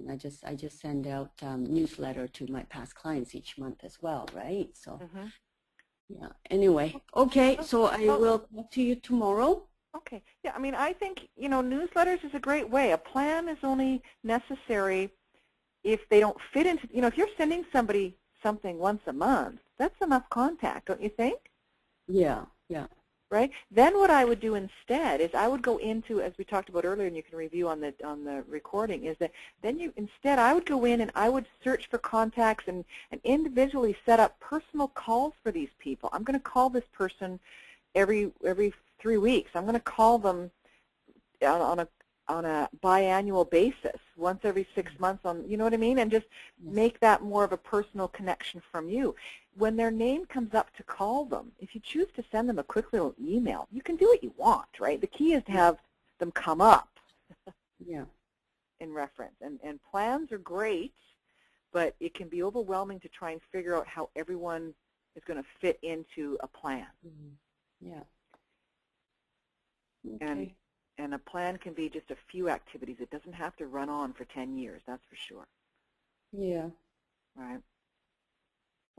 I just send out newsletter to my past clients each month as well, right? So, yeah. Anyway, okay, so I will talk to you tomorrow. Okay. Yeah, I mean, I think, newsletters is a great way. A plan is only necessary if they don't fit into, if you're sending somebody something once a month, that's enough contact, don't you think? Yeah, yeah. Right? Then what I would do instead is I would go into, as we talked about earlier, and you can review on the recording, is that then instead I would go in and I would search for contacts and individually set up personal calls for these people. I'm going to call this person every 3 weeks. I'm going to call them on a biannual basis, once every 6 months, you know what I mean, and just Yes. make that more of a personal connection from you. When their name comes up to call them, if you choose to send them a quick little email, you can do what you want, right? The key is to have them come up Yeah. in reference. And plans are great, but it can be overwhelming to try and figure out how everyone is going to fit into a plan. Yeah. And Okay. and a plan can be just a few activities. It doesn't have to run on for 10 years, that's for sure. Yeah. Right.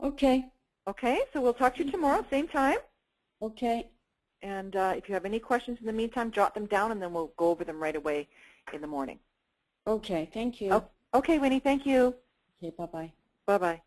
Okay. Okay, so we'll talk to you tomorrow, same time. Okay. And if you have any questions in the meantime, jot them down, and then we'll go over them right away in the morning. Okay. Thank you. Oh, okay, Winnie, thank you. Okay. Bye-bye. Bye-bye.